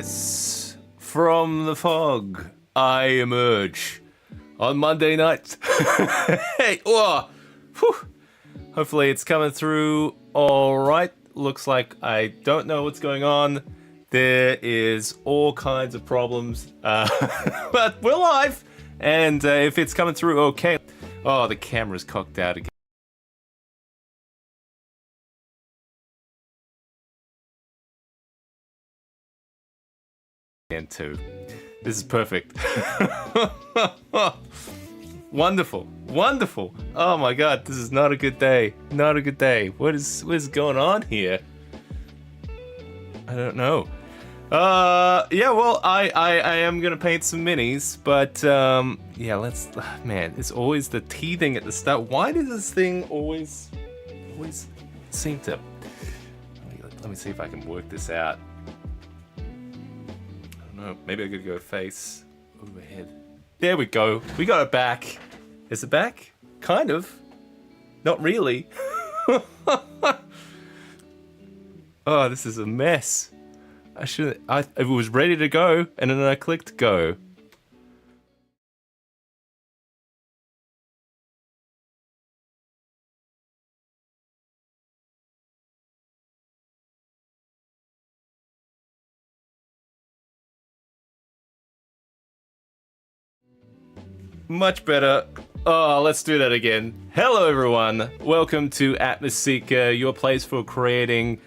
guys, from the fog, I emerge on Monday night. Hey, whoa, whew. Hopefully it's coming through all right. Looks like I don't know what's going on. There is all kinds of problems, but we're live, and if it's coming through okay. Oh, the camera's cocked out again. Too. This is perfect. Wonderful, wonderful. Oh my god, this is not a good day. Not a good day. What is going on here? I don't know. Yeah, well, I am gonna paint some minis, but yeah, let's. Man, it's always the teething at the start. Why does this thing always seem to? Let me see if I can work this out. Oh, maybe I could go face overhead. There we go. We got it back. Is it back? Kind of. Not really. Oh, this is a mess. It was ready to go, and then I clicked go. Much better. Oh, let's do that again. Hello, everyone. Welcome to Atmoseeker, your place for creating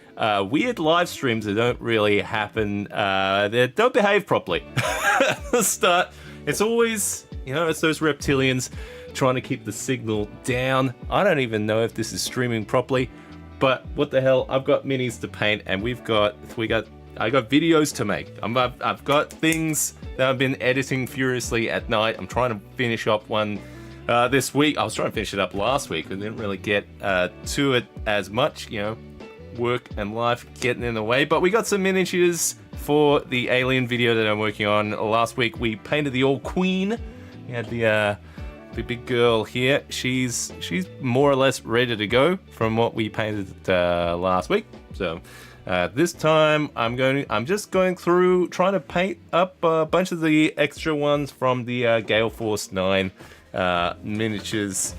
weird live streams that don't really happen. They don't behave properly. At the start, it's always, it's those reptilians trying to keep the signal down. I don't even know if this is streaming properly, but what the hell? I've got minis to paint, and I got videos to make. I've got things that I've been editing furiously at night. I'm trying to finish up one this week. I was trying to finish it up last week, and didn't really get to it as much. Work and life getting in the way. But we got some miniatures for the alien video that I'm working on. Last week we painted the old queen. We had the big girl here. She's more or less ready to go from what we painted last week. So. This time I'm just going through trying to paint up a bunch of the extra ones from the Gale Force 9 miniatures.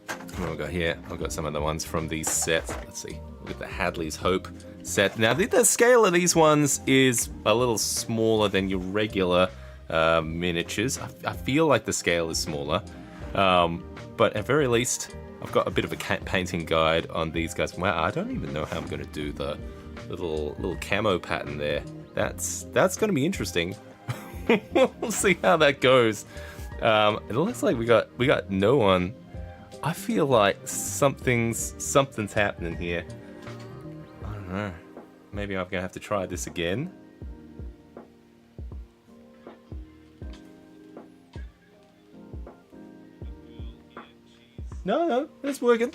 What have I got here? I've got some of the ones from these sets. Let's see. Look at the Hadley's Hope set. Now the scale of these ones is a little smaller than your regular miniatures. I feel like the scale is smaller, but at very least I've got a bit of a painting guide on these guys. Wow, I don't even know how I'm going to do the little camo pattern there. That's going to be interesting. We'll see how that goes. It looks like we got no one. I feel like something's happening here. I don't know. Maybe I'm gonna have to try this again. No, it's working.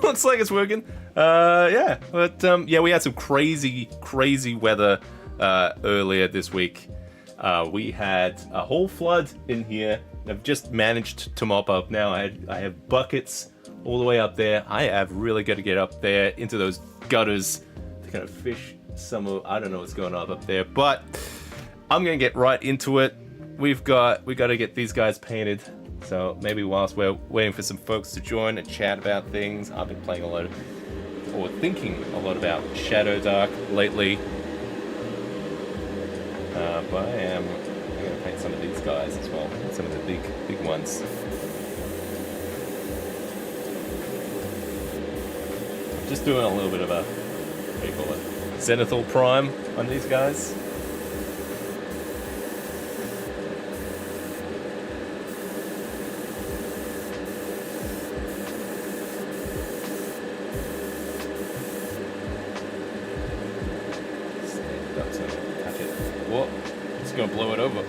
Looks like it's working. Yeah, but yeah, we had some crazy weather earlier this week. We had a whole flood in here. I've just managed to mop up now. I have buckets all the way up there. I have really got to get up there into those gutters to kind of fish some of. I don't know what's going on up there, but I'm gonna get right into it. We got to get these guys painted. So maybe whilst we're waiting for some folks to join and chat about things, I've been playing thinking a lot about Shadow Dark lately. But I'm going to paint some of these guys as well, some of the big ones. Just doing a little bit of a, what do you call it, zenithal prime on these guys. Gonna blow it over.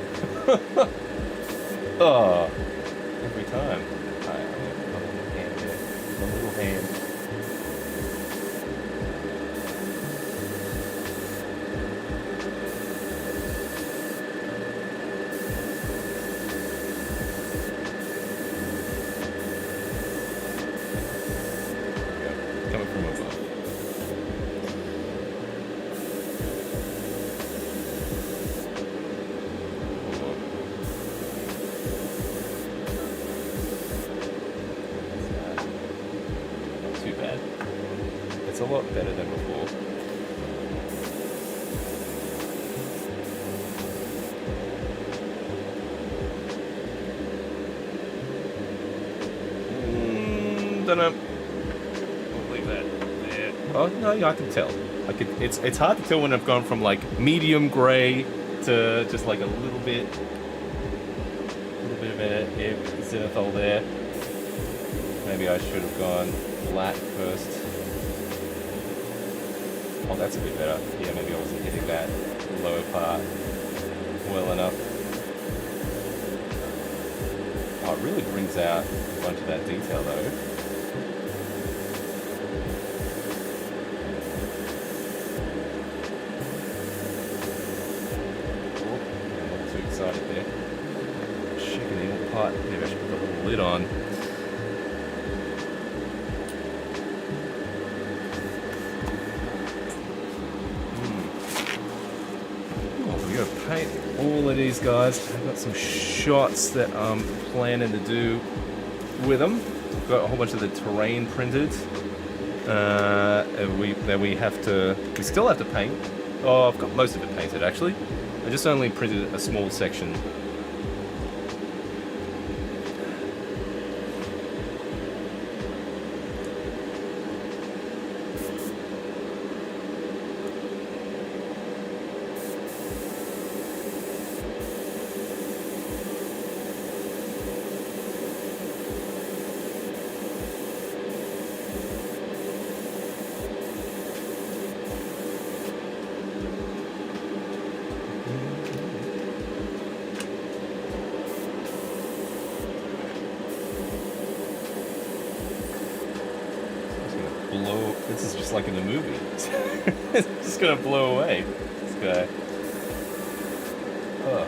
Oh, every time. Alright, one little hand there. One little hand. Coming from above. lot better than before. Don't know. We'll leave that there. Oh no, I can tell. It's hard to tell when I've gone from like medium grey to just like a little bit of a zenithal there. Maybe I should have gone flat first. Oh, that's a bit better. Yeah, maybe I wasn't hitting that lower part well enough. Oh, it really brings out a bunch of that detail though. Excited there. Shaking the old pot. Maybe I should put the little lid on. Oh, we gotta paint all of these guys. I've got some shots that I'm planning to do with them. I've got a whole bunch of the terrain printed. And we still have to paint. Oh, I've got most of it painted actually. I just only printed a small section. This is just like in the movie. It's just gonna blow away. This guy. Oh.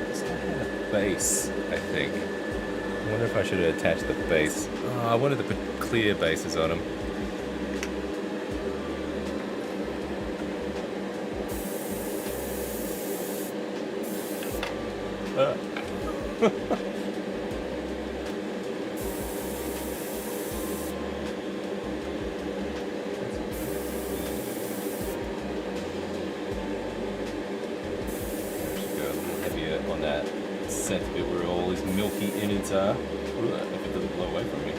This guy had a base, I think. I wonder if I should have attached the base. Oh, I wanted to put clear bases on him. On that center bit where all these milky innards are. If it doesn't blow away from me.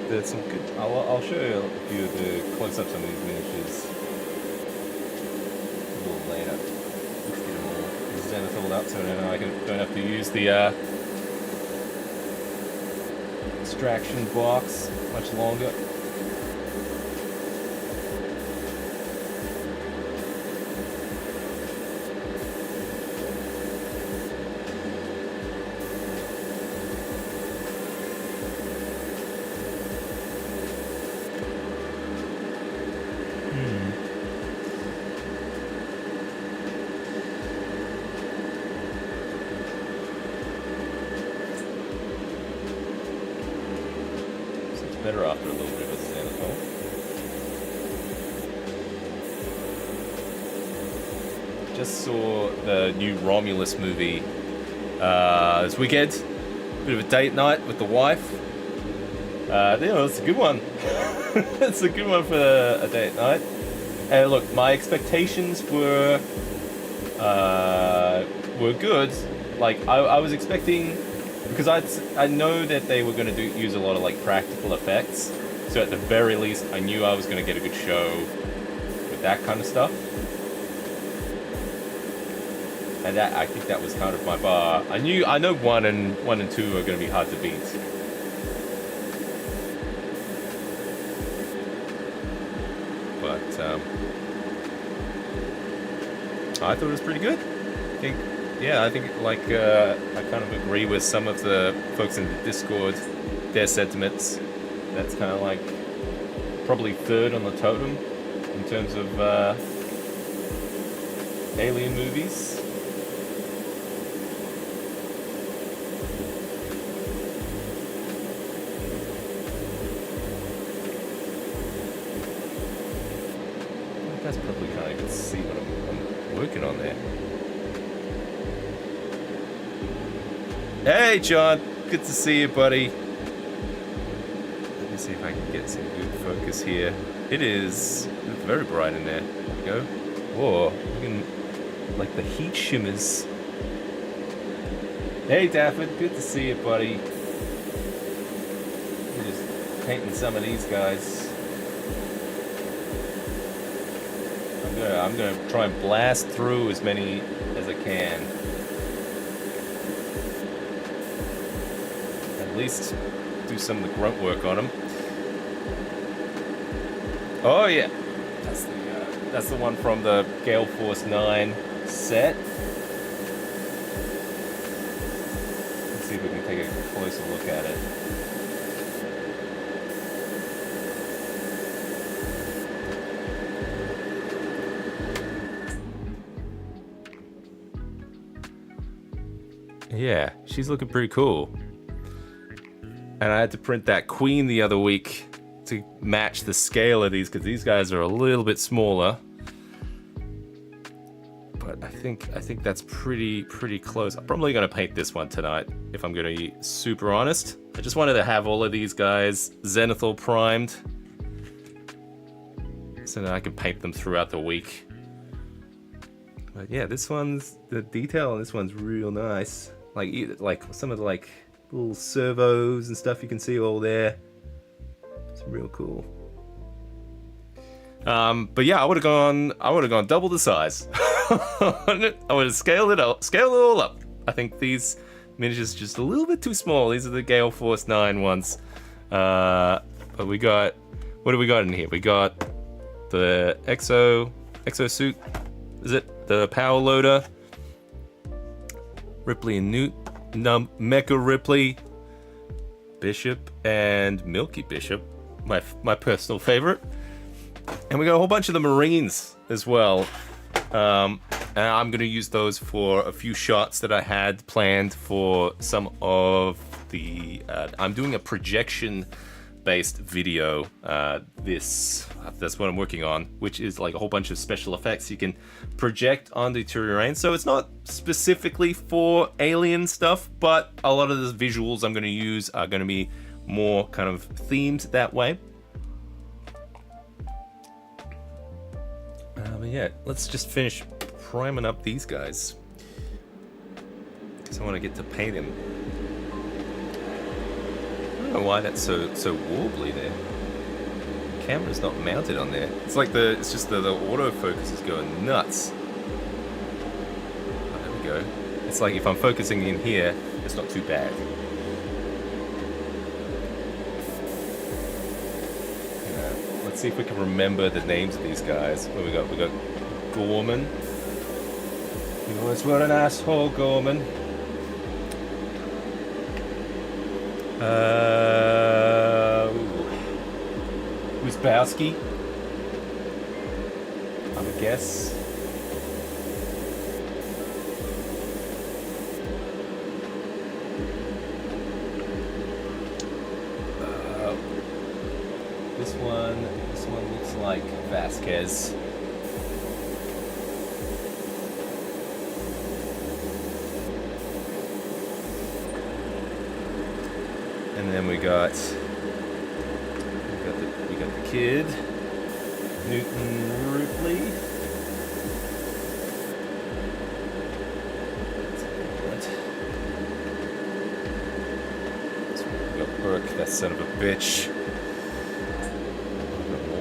There's some good. I'll show you a few of the close-ups on these miniatures a little later. Let's get them all zenithal up so I don't have to use the extraction box much longer. Better after a little bit of a zenithal. Just saw the new Romulus movie this weekend. Bit of a date night with the wife. It's a good one. It's a good one for a date night. And look, my expectations were good. Like I was expecting. Because I know that they were going to use a lot of like practical effects, so at the very least I knew I was going to get a good show with that kind of stuff. And that, I think that was kind of my bar. I know one and two are going to be hard to beat. But I thought it was pretty good. I think like I kind of agree with some of the folks in the Discord, their sentiments. That's kind of like probably third on the totem in terms of alien movies. You guys probably can't even see what I'm working on there. Hey, John. Good to see you, buddy. Let me see if I can get some good focus here. It's very bright in there. There we go. Whoa. Like the heat shimmers. Hey, Dafford. Good to see you, buddy. We're just painting some of these guys. I'm gonna try and blast through as many as I can. At least do some of the grunt work on them. Oh yeah, that's the one from the Gale Force 9 set. Let's see if we can take a closer look at it. Yeah, she's looking pretty cool. And I had to print that queen the other week to match the scale of these, because these guys are a little bit smaller. But I think that's pretty close. I'm probably going to paint this one tonight, if I'm going to be super honest. I just wanted to have all of these guys zenithal primed, so that I can paint them throughout the week. But yeah, the detail on this one's real nice. Like some of the little servos and stuff you can see all there. It's real cool. But yeah, I would have gone double the size. I would have scaled it all up. I think these miniatures are just a little bit too small. These are the Gale Force 9 ones. But what do we got in here? We got the exo suit. Is it the power loader? Ripley and Newt, Mecha Ripley, Bishop, and Milky Bishop, my personal favorite. And we got a whole bunch of the Marines as well. And I'm going to use those for a few shots that I had planned for some of the... I'm doing a projection-based video. That's what I'm working on, which is like a whole bunch of special effects you can project onto terrain. So it's not specifically for alien stuff, but a lot of the visuals I'm going to use are going to be more kind of themed that way. But yeah, let's just finish priming up these guys, because I want to get to paint him. I don't know why that's so warbly there. The camera's not mounted on there. It's just the autofocus is going nuts. Oh, there we go. It's like if I'm focusing in here, it's not too bad. Let's see if we can remember the names of these guys. What we got? We got Gorman. You always were an asshole, Gorman. Wisbowski, I would guess. This one looks like Vasquez. And then we got the kid, Newton Ripley. We got Burke, that son of a bitch.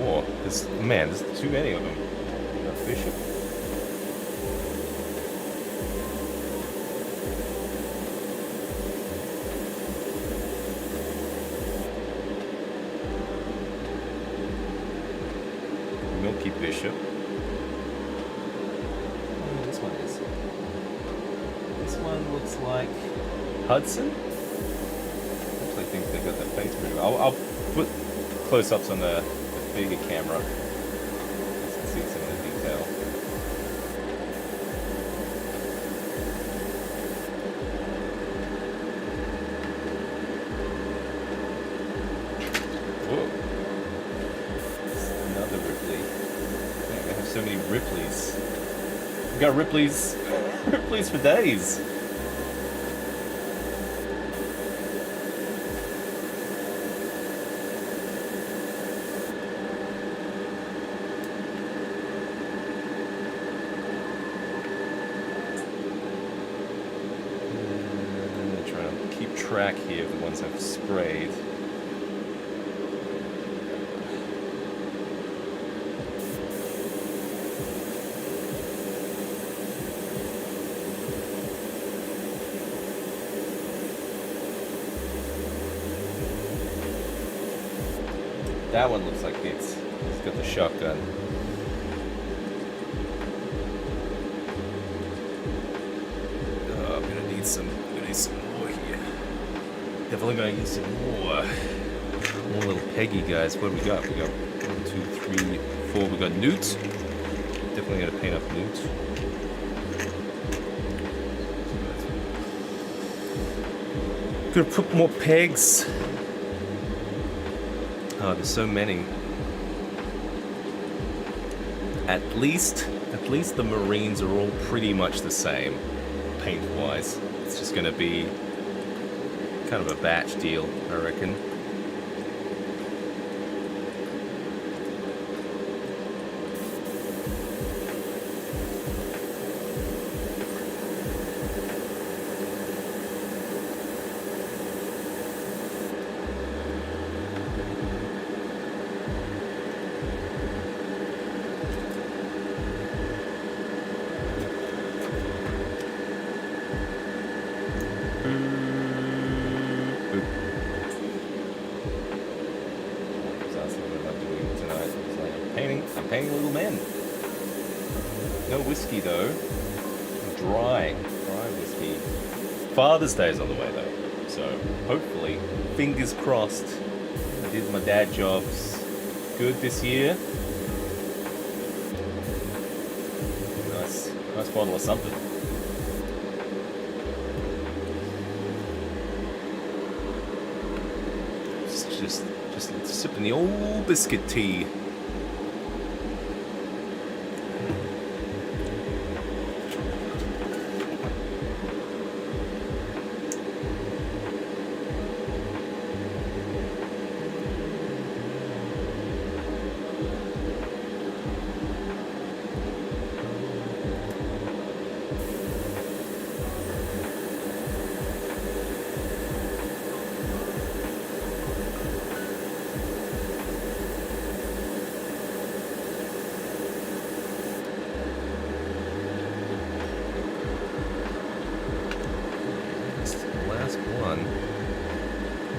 More. There's too many of them. We got Bishop. Milky Bishop. Oh, this one is. This one looks like Hudson. I think they got the face pretty well. I'll put close-ups on the bigger camera so you can see some of the detail. Whoa. Another Ripley. Man, we have so many Ripleys. We got Ripleys, Ripleys for days. Track here of the ones I've sprayed. That one looks like it's got the shotgun. Oh, I'm gonna need some more here. Definitely gonna use some more little Peggy guys. What do we got? We got 1, 2, 3, 4. We got Newt. Definitely gotta paint up Newt. Gonna put more pegs. Oh, there's so many. At least the Marines are all pretty much the same, paint-wise. It's just gonna be kind of a batch deal, I reckon. I'm painting little men. No whiskey though. Dry whiskey. Father's Day's on the way though, so hopefully, fingers crossed, I did my dad jobs good this year. Nice bottle of something. Just sipping the old biscuit tea.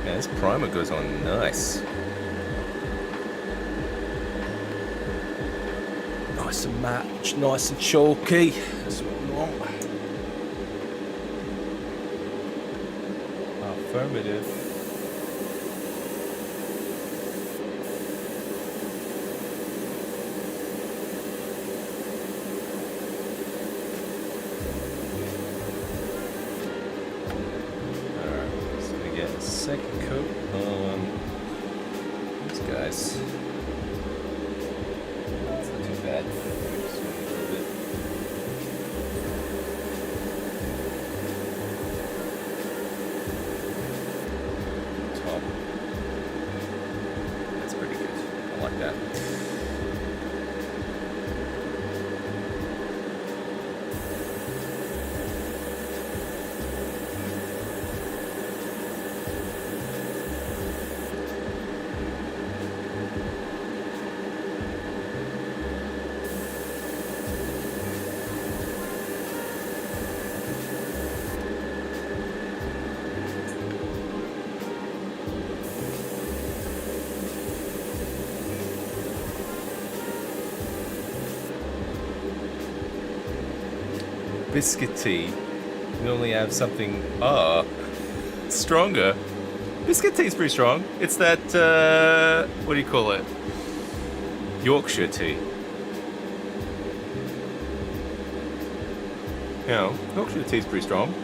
Yeah, this primer goes on nice. Nice and matte, nice and chalky. That's what we want. Affirmative. Second coat on these guys. It's not too bad. Just a little bit. Top. That's pretty good. I like that. biscuit tea. You normally have something stronger. Biscuit tea's pretty strong. It's that what do you call it? Yorkshire tea. You know, Yorkshire tea's pretty strong.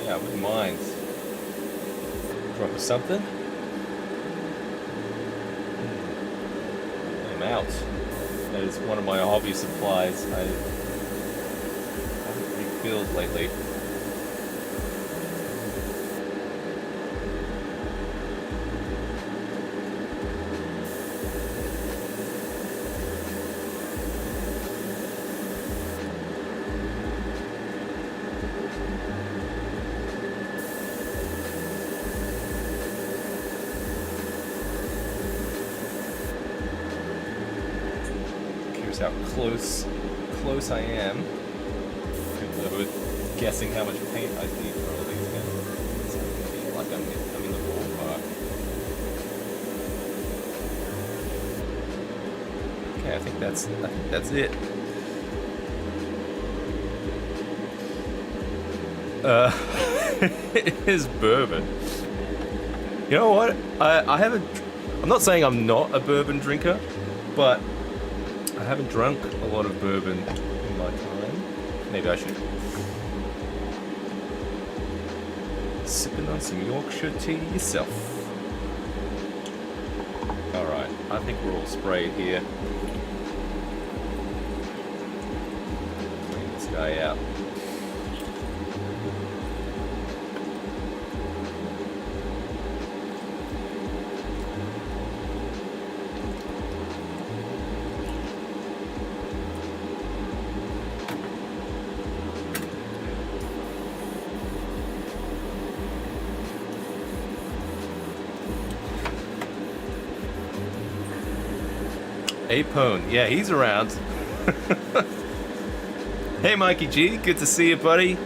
I wouldn't mind. Drop of something. I'm out. That is one of my hobby supplies. I haven't refilled lately. How close I am. People are guessing how much paint I need for all these guys. So I feel like I'm in the ballpark. Okay, I think that's it. It is bourbon. You know what? I haven't. I'm not saying I'm not a bourbon drinker, but I haven't drunk a lot of bourbon in my time. Maybe I should. Sipping on some Yorkshire tea yourself. Alright, I think we're all sprayed here. Clean this guy out. Apone, yeah, he's around. Hey, Mikey G, good to see you, buddy.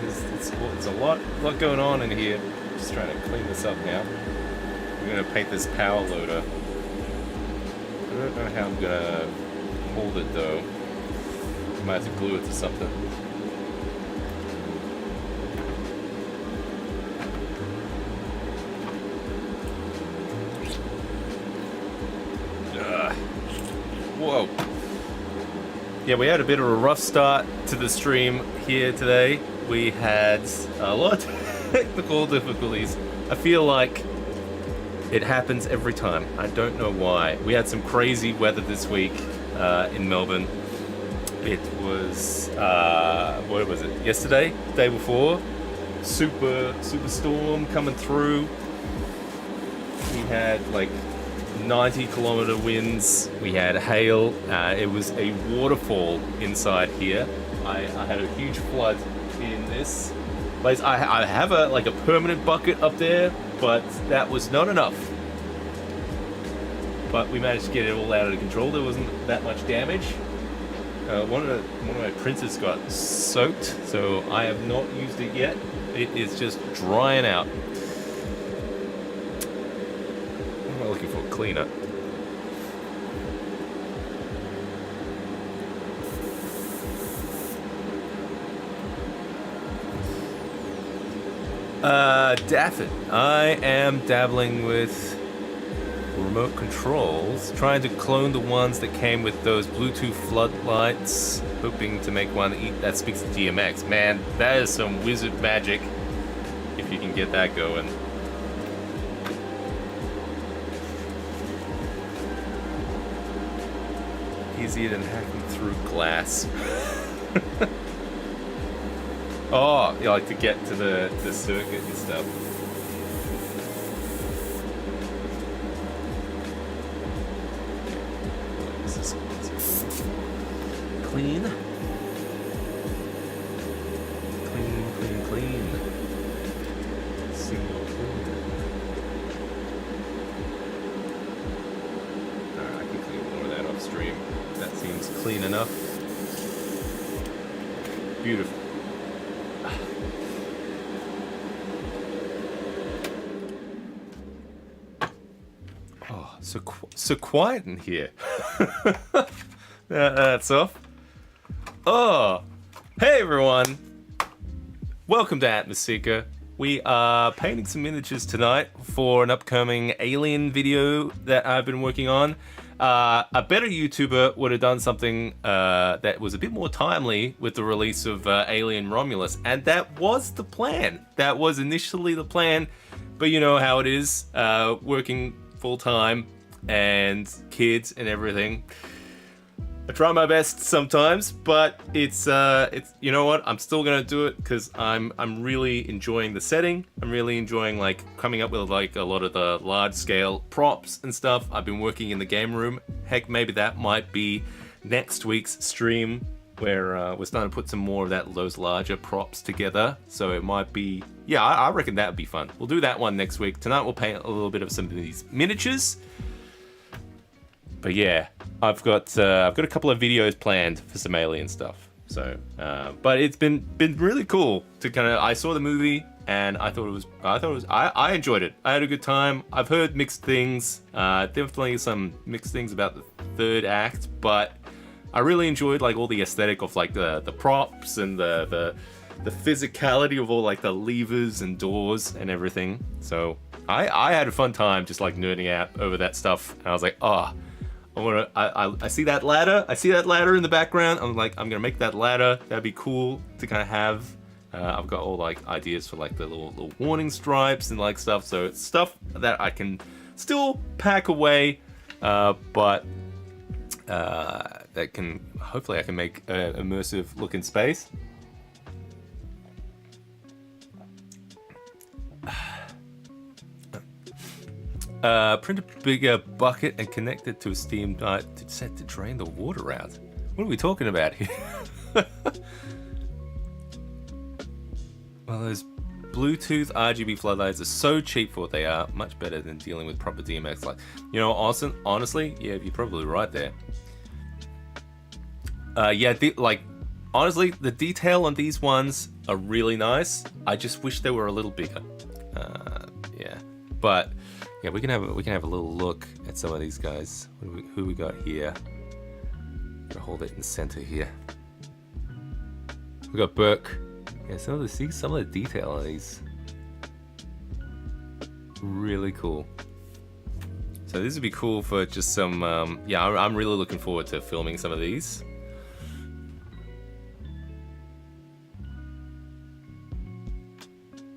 It's a lot going on in here. Just trying to clean this up now. We're gonna paint this power loader. I don't know how I'm gonna hold it though. I might have to glue it to something. Whoa. Yeah, we had a bit of a rough start to the stream here today. We had a lot of technical difficulties. I feel like it happens every time. I don't know why. We had some crazy weather this week in Melbourne. It was, what was it? Yesterday? Day before? Super storm coming through. We had like 90-kilometer winds. We had hail. It was a waterfall inside here. I had a huge flood in this place. I have a permanent bucket up there, but that was not enough. But we managed to get it all out of control. There wasn't that much damage. One of my printers got soaked, so I have not used it yet. It is just drying out. What am I looking for? Cleaner. Daffin. I am dabbling with remote controls, trying to clone the ones that came with those Bluetooth floodlights, hoping to make one that speaks to DMX. Man, that is some wizard magic, if you can get that going. Easier than hacking through glass. Oh, you like to get to the circuit and stuff. This is clean. Clean. Single clean. clean enough. Beautiful. Oh, so quiet in here. That's off. Oh, hey everyone. Welcome to Atmoseeker. We are painting some miniatures tonight for an upcoming Alien video that I've been working on. A better YouTuber would have done something that was a bit more timely with the release of Alien Romulus, and that was the plan. That was initially the plan, but you know how it is, working full-time and kids and everything. I try my best sometimes, but it's you know what? I'm still gonna do it because I'm really enjoying the setting. I'm really enjoying like coming up with like a lot of the large scale props and stuff. I've been working in the game room. Heck, maybe that might be next week's stream where we're starting to put some more of those larger props together. So it might be, yeah, I reckon that would be fun. We'll do that one next week. Tonight we'll paint a little bit of some of these miniatures. But yeah, I've got a couple of videos planned for some alien stuff. So, but it's been really cool to kind of. I saw the movie and I enjoyed it. I had a good time. I've heard mixed things. Definitely some mixed things about the third act, but I really enjoyed like all the aesthetic of like the props and the physicality of all like the levers and doors and everything. So I had a fun time just like nerding out over that stuff. And I was like, oh. I see that ladder. I see that ladder in the background. I'm like, I'm gonna make that ladder. That'd be cool to kind of have. I've got all like ideas for like the little warning stripes and like stuff. So it's stuff that I can still pack away, but that can hopefully I can make an immersive looking space. Print a bigger bucket and connect it to a steam set to drain the water out. What are we talking about here? Well, those Bluetooth RGB floodlights are so cheap for what they are. Much better than dealing with proper DMX lights. You know, honestly, yeah, you're probably right there. Yeah, honestly, the detail on these ones are really nice. I just wish they were a little bigger. Yeah, but. Yeah, we can have a little look at some of these guys. Who we got here? Gonna hold it in the center here. We got Burke. Yeah, some of the detail on these. Really cool. So this would be cool for just some. Yeah, I'm really looking forward to filming some of these.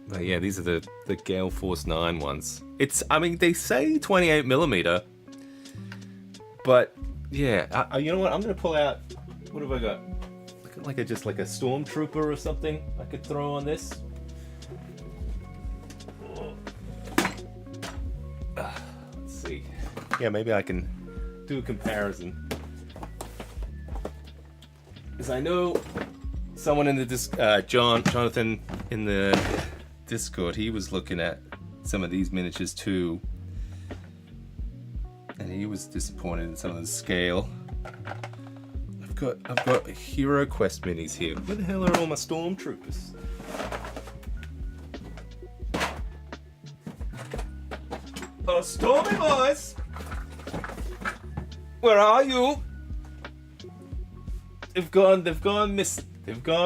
But yeah, these are the Gale Force 9 ones. I mean, they say 28mm, but yeah, you know what? I'm gonna pull out. What have I got? Like a stormtrooper or something I could throw on this. Let's see. Yeah, maybe I can do a comparison. Because I know someone in the Jonathan in the Discord, he was looking at some of these miniatures too, and he was disappointed in some of the scale. I've got Hero Quest minis here. Where the hell are all my stormtroopers? Oh, Stormy boys! Where are you? They've gone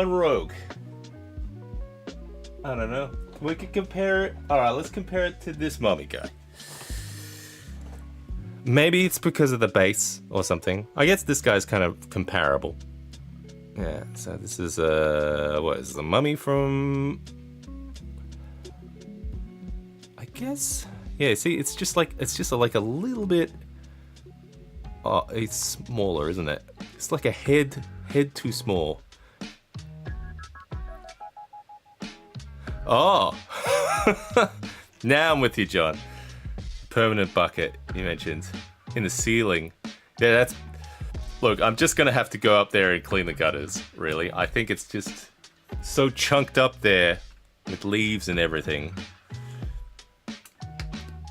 rogue. I don't know. We could compare it. Alright, let's compare it to this mummy guy. Maybe it's because of the base or something. I guess this guy's kind of comparable. Yeah, so this is what is the mummy from? I guess. Yeah, see, it's just like a little bit. Oh, it's smaller, isn't it? It's like a head too small. Oh, now I'm with you, John. Permanent bucket you mentioned in the ceiling. Yeah, that's. Look, I'm just gonna have to go up there and clean the gutters. Really, I think it's just so chunked up there with leaves and everything.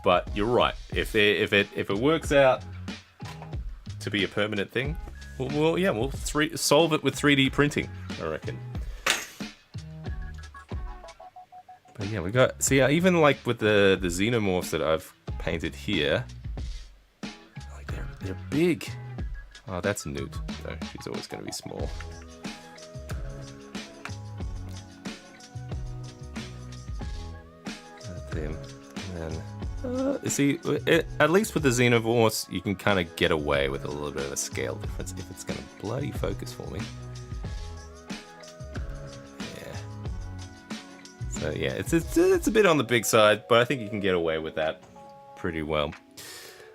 But you're right. If it works out to be a permanent thing, we'll solve it with 3D printing, I reckon. But yeah, we got, see, even like with the xenomorphs that I've painted here, like they're big. Oh, that's Newt. So she's always going to be small. That's him. And then, you see, at least with the xenomorphs, you can kind of get away with a little bit of a scale difference if it's going to bloody focus for me. So yeah, it's a bit on the big side, but I think you can get away with that pretty well.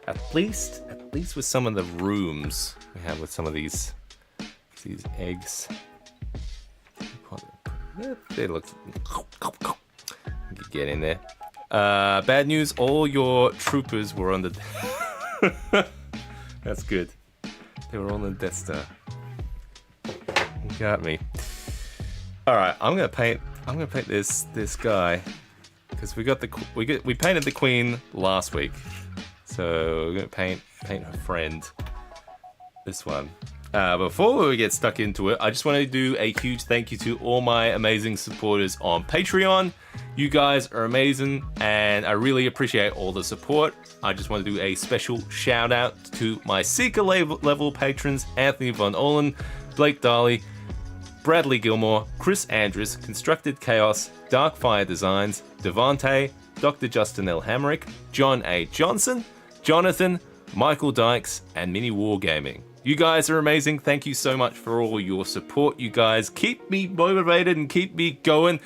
At least with some of the rooms we have with some of these eggs. They look. You can get in there. Bad news: all your troopers were on the. That's good. They were on the Death Star. You got me. All right, I'm gonna paint this guy because we painted the queen last week, so we're gonna paint her friend. This one. Before we get stuck into it, I just want to do a huge thank you to all my amazing supporters on Patreon. You guys are amazing, and I really appreciate all the support. I just want to do a special shout out to my Seeker level patrons: Anthony Von Olen, Blake Darley, Bradley Gilmore, Chris Andrews, Constructed Chaos, Darkfire Designs, Devante, Dr. Justin L. Hamrick, John A. Johnson, Jonathan, Michael Dykes, and Mini Wargaming. You guys are amazing. Thank you so much for all your support. You guys keep me motivated and keep me going.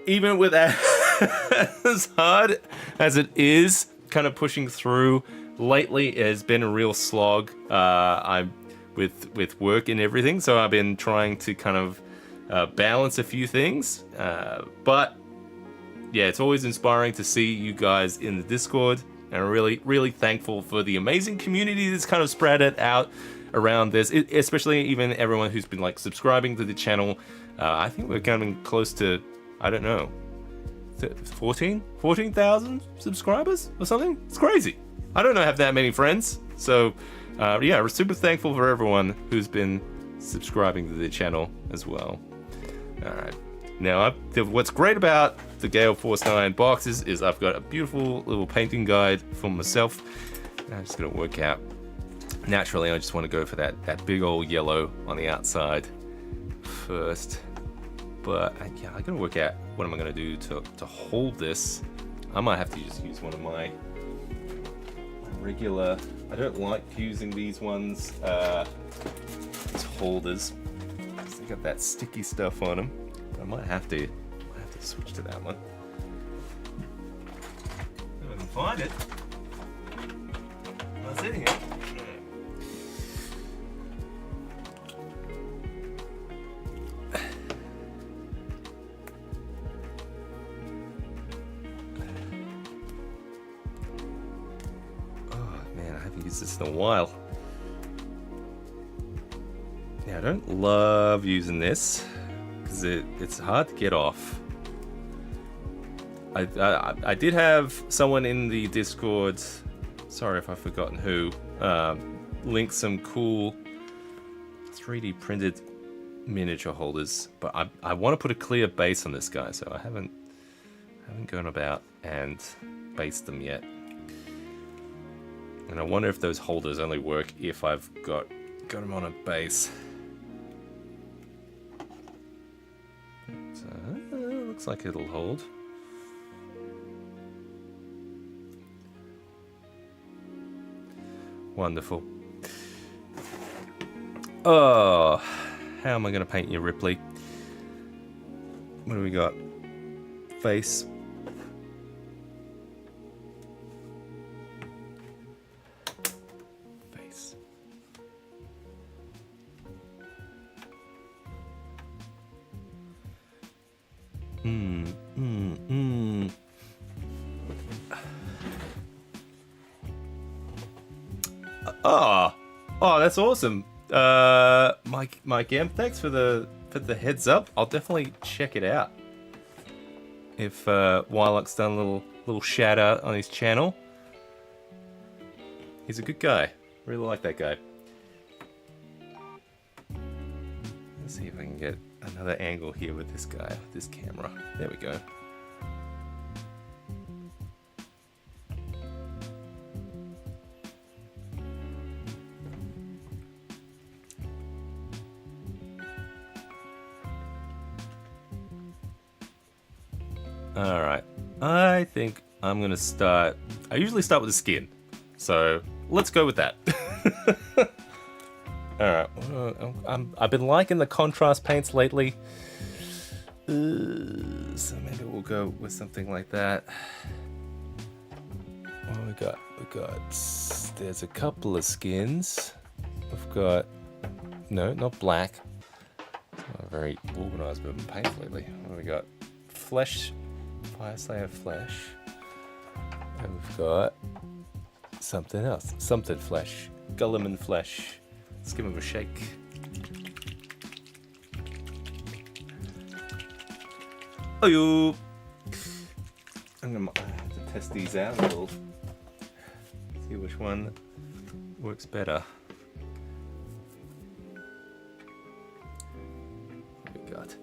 Even with as hard as it is, kind of pushing through lately, it has been a real slog. I'm with work and everything, so I've been trying to kind of balance a few things, but yeah, it's always inspiring to see you guys in the Discord, and I'm really thankful for the amazing community that's kind of spread it out around this, especially even everyone who's been like subscribing to the channel. I think we're coming close to, I don't know, 14,000 subscribers or something. It's crazy. I don't have that many friends, so yeah, we're super thankful for everyone who's been subscribing to the channel as well. Alright, now what's great about the Gale Force 9 boxes is I've got a beautiful little painting guide for myself. I'm just going to work out. Naturally, I just want to go for that big old yellow on the outside first. But yeah, I'm going to work out what am I going to do to hold this. I might have to just use one of my regular, I don't like using these ones, these holders, because they got that sticky stuff on them. But I might have to switch to that one. If I can find it. What's in here? This in a while. Yeah, I don't love using this because it's hard to get off. I did have someone in the Discord, sorry if I've forgotten who, link some cool 3D printed miniature holders, but I want to put a clear base on this guy, so I haven't gone about and based them yet. And I wonder if those holders only work if I've got them on a base. So, looks like it'll hold. Wonderful. Oh, how am I going to paint you, Ripley? What do we got? Face. Oh, that's awesome. Mike M, thanks for the heads up. I'll definitely check it out. If Wylock's done a little shout out on his channel. He's a good guy. Really like that guy. Let's see if I can get another angle here with this guy, with this camera. There we go. Alright, I think I'm gonna start... I usually start with the skin, so let's go with that. Alright, I've been liking the contrast paints lately, so maybe we'll go with something like that. What we got? There's a couple of skins. We've got... No, not black. Not very organised with paints lately. What do we got? Flesh... Fire Slayer Flesh, and we've got something else, something Flesh, Gulliman Flesh. Let's give him a shake. Oh, yo! I'm gonna have to test these out a little, see which one works better. What we got?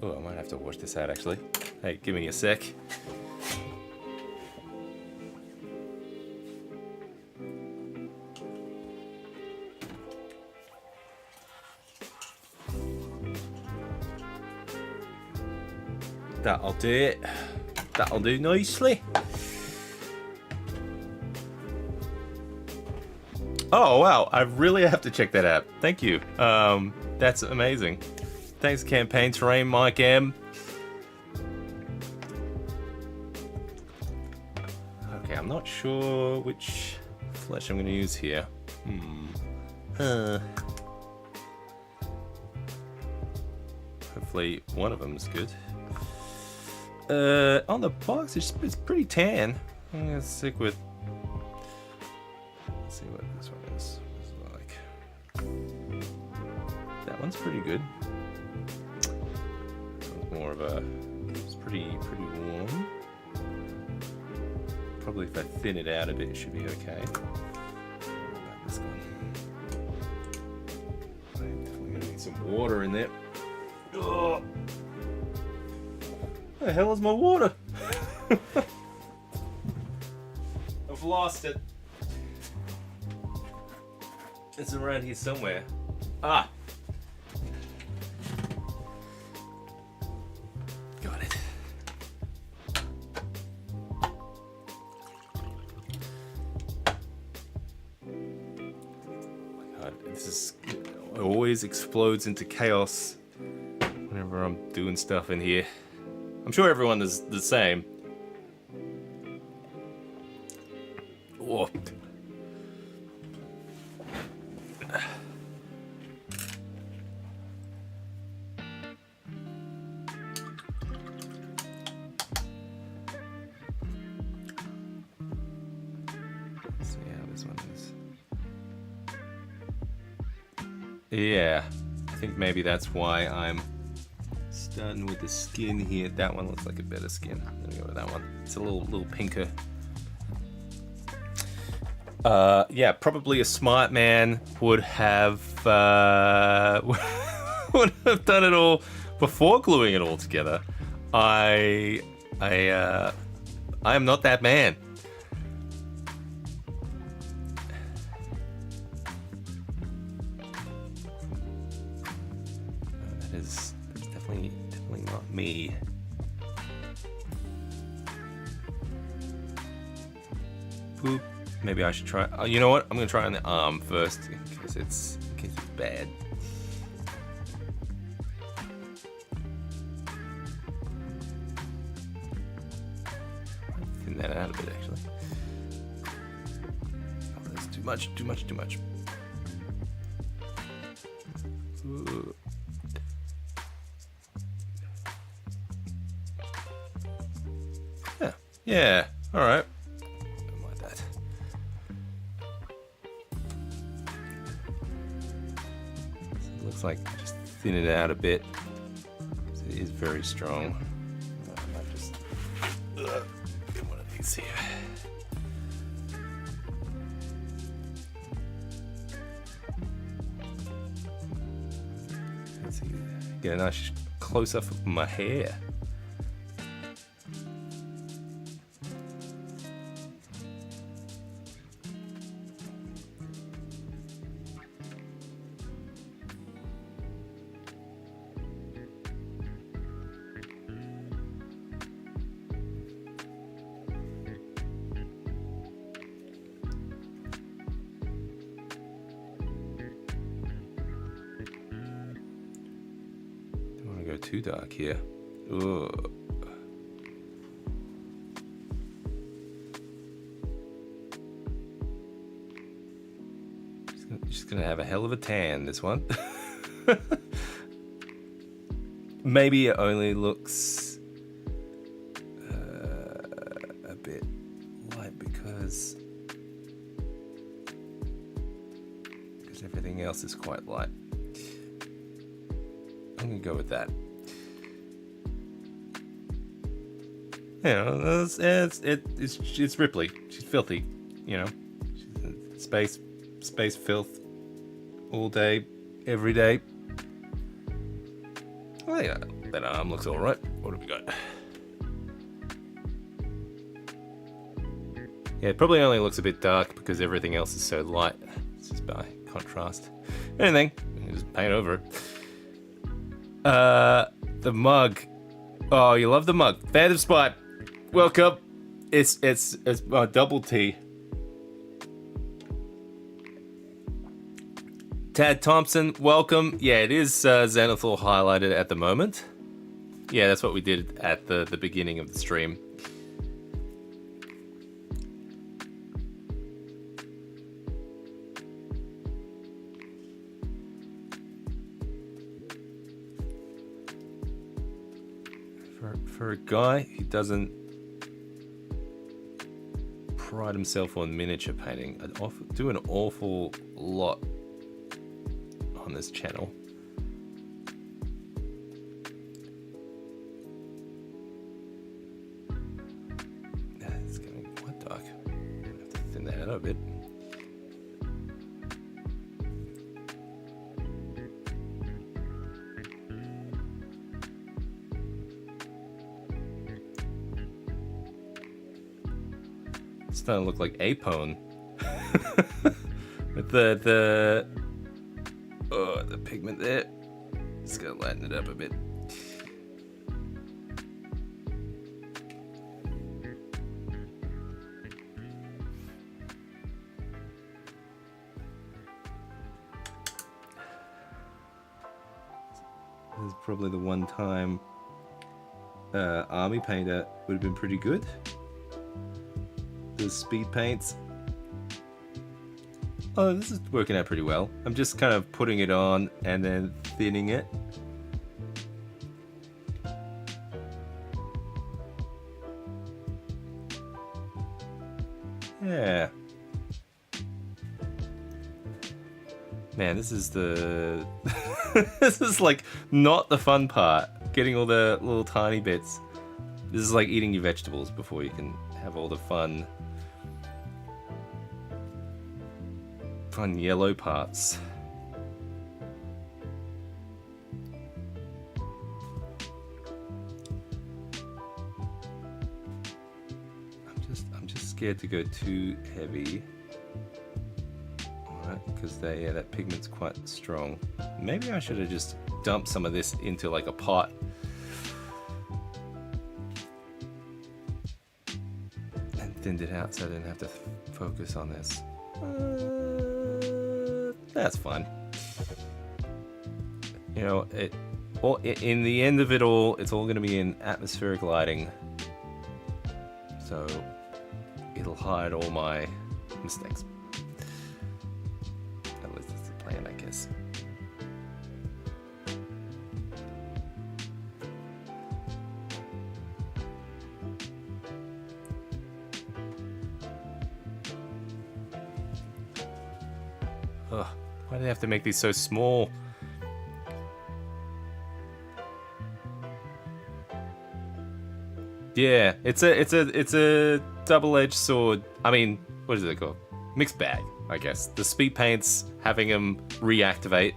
Oh, I might have to wash this out actually. Hey, give me a sec. That'll do it. That'll do nicely. Oh wow, I really have to check that out. Thank you. That's amazing. Thanks, Campaign Terrain, Mike M. Okay, I'm not sure which flesh I'm going to use here. Hopefully one of them is good. On the box, it's pretty tan. I'm going to stick with... Let's see what this one is like. That one's pretty good. More of a, it's pretty warm. Probably if I thin it out a bit, it should be okay. What about this one? I'm definitely gonna need some water in there. Oh, where the hell is my water? I've lost it. It's around here somewhere. Ah. It always explodes into chaos whenever I'm doing stuff in here. I'm sure everyone is the same. Oh. Let's see how this one is. Yeah, I think maybe that's why I'm starting with the skin here. That one looks like a better skin. I'm gonna go with that one. It's a little pinker. Yeah, probably a smart man would have would have done it all before gluing it all together. I am not that man. That's definitely not me. Boop. Maybe I should try. Oh, you know what? I'm gonna try on the arm first in case it's bad. Thin that out a bit, actually. Oh, that's too much. Ooh. Yeah. All right. Don't mind that. So it looks like just thin it out a bit. It is very strong. I might just get one of these here. Get a nice close-up of my hair. Too dark here. Ooh. Just gonna have a hell of a tan, this one. Maybe it only looks a bit light because everything else is quite light. I'm gonna go with that. You know, it's Ripley. She's filthy, you know. She's space filth, all day, every day. Oh yeah, that arm looks all right. What have we got? Yeah, it probably only looks a bit dark because everything else is so light. It's just by contrast. Anything, you can just paint over it. The mug. Oh, you love the mug. Phantom Spot. Welcome. It's double T. Tad Thompson, welcome. Yeah, it is Xanathor highlighted at the moment. Yeah, that's what we did at the beginning of the stream. For a guy who doesn't pride himself on miniature painting, I do an awful lot on this channel. It's getting quite dark. I have to thin that out a bit. It's starting to look like Apone. With the pigment there. Just gotta lighten it up a bit. This is probably the one time Army Painter would have been pretty good. The speed paints. Oh, this is working out pretty well. I'm just kind of putting it on and then thinning it. Yeah. Man, this is the... this is like not the fun part. Getting all the little tiny bits. This is like eating your vegetables before you can have all the fun yellow parts. I'm just scared to go too heavy. Alright, because that pigment's quite strong. Maybe I should have just dumped some of this into like a pot. And thinned it out so I didn't have to focus on this. That's fun. You know, in the end of it all, it's all going to be in atmospheric lighting. So it'll hide all my mistakes. At least that's the plan, I guess. Ugh, why do they have to make these so small? Yeah, it's a double-edged sword. I mean, what is it called? Mixed bag, I guess. The speed paints, having them reactivate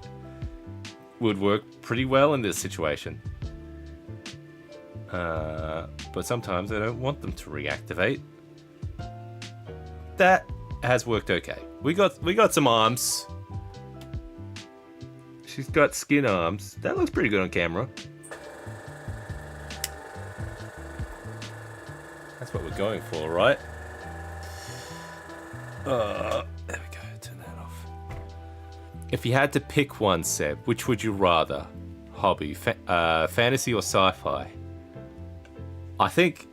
would work pretty well in this situation. But sometimes I don't want them to reactivate. That has worked okay. We got some arms. She's got skin arms. That looks pretty good on camera. That's what we're going for, right? There we go. Turn that off. If you had to pick one, Seb, which would you rather? Hobby, fantasy or sci-fi? I think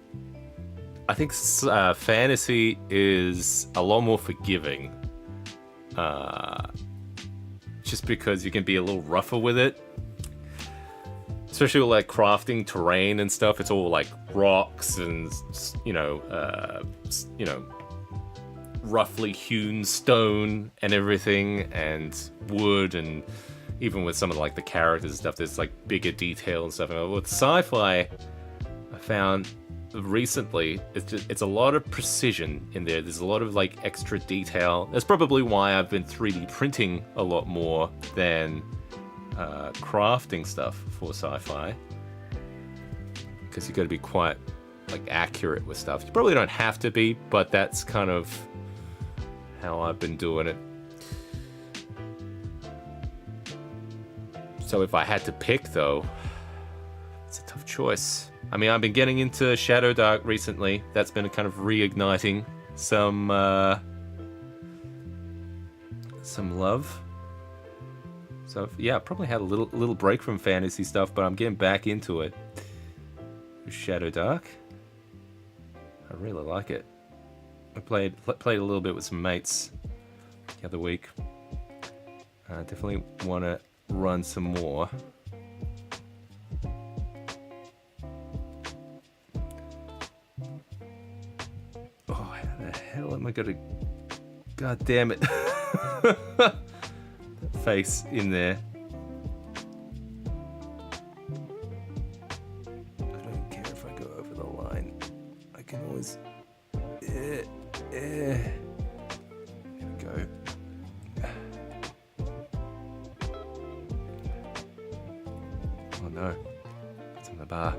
fantasy is a lot more forgiving. Just because you can be a little rougher with it. Especially with like crafting terrain and stuff. It's all like rocks and, roughly hewn stone and everything, and wood, and even with some of like the characters and stuff, there's like bigger detail and stuff. And with sci-fi, I found recently it's a lot of precision in there. There's a lot of like extra detail. That's probably why I've been 3D printing a lot more than crafting stuff for sci-fi, because you got to be quite like accurate with stuff. You probably don't have to be, but that's kind of how I've been doing it. So if I had to pick, though, it's a tough choice. I mean, I've been getting into Shadow Dark recently. That's been kind of reigniting some love. So yeah, I probably had a little break from fantasy stuff, but I'm getting back into it. Shadow Dark. I really like it. I played a little bit with some mates the other week. I definitely want to run some more. Oh, how the hell am I gonna... God damn it. That face in there. I don't care if I go over the line. I can always... There we go. Oh no. It's in the bar.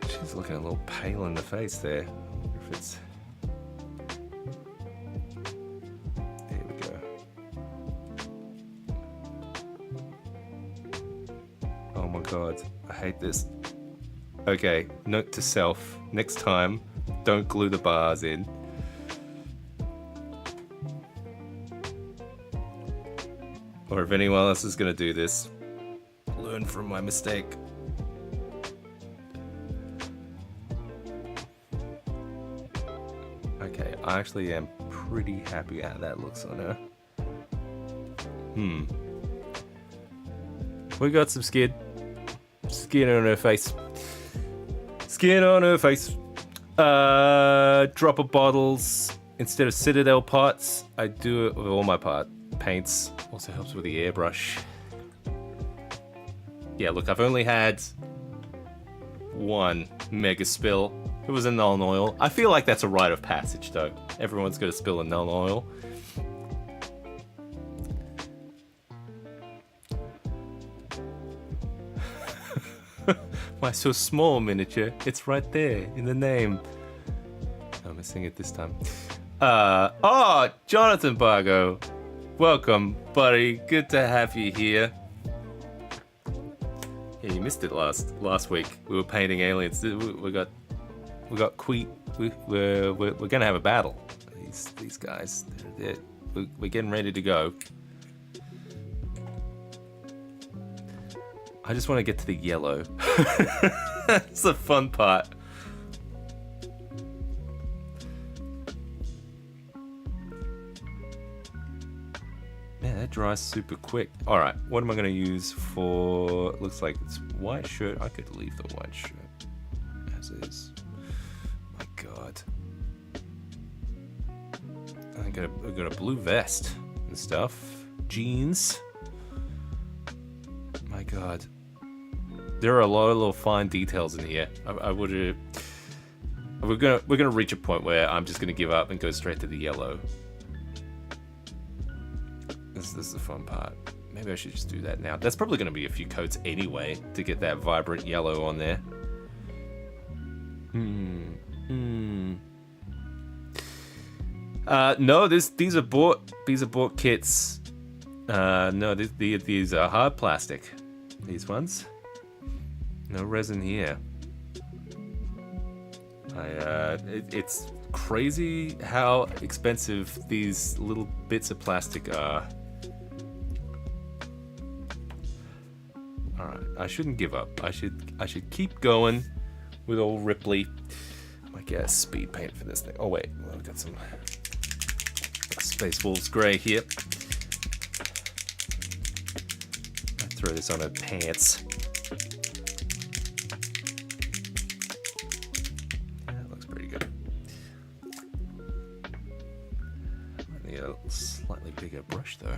She's looking a little pale in the face there. I wonder if it's... There we go. Oh my god. I hate this. Okay, note to self. Next time, don't glue the bars in. Or if anyone else is going to do this, learn from my mistake. Okay, I actually am pretty happy how that looks on her. We got some skin on her face. Skin on her face. Dropper bottles instead of Citadel pots. I do it with all my paints. Also helps with the airbrush. Yeah, look, I've only had one mega spill. It was a Nuln Oil. I feel like that's a rite of passage, though. Everyone's got to spill a Nuln Oil. Why so small, miniature? It's right there in the name. I'm missing it this time. Oh, Jonathan Bargo. Welcome, buddy. Good to have you here. Yeah, you missed it last week. We were painting aliens. We got we're gonna have a battle. These guys. We're getting ready to go. I just want to get to the yellow. That's the fun part. Yeah, that dries super quick. Alright, what am I going to use for... Looks like it's white shirt. I could leave the white shirt as is. My god. I got a blue vest and stuff. Jeans. My god. There are a lot of little fine details in here. I would have... We're gonna reach a point where I'm just gonna give up and go straight to the yellow. This is the fun part. Maybe I should just do that now. That's probably going to be a few coats anyway to get that vibrant yellow on there. No, these are bought kits. No, these are hard plastic. These ones. No resin here. It's crazy how expensive these little bits of plastic are. Alright, I shouldn't give up. I should keep going with old Ripley. I might get a speed paint for this thing. Oh wait, well, I've got some Space Wolves Grey here. I throw this on her pants. That looks pretty good. I need a slightly bigger brush though.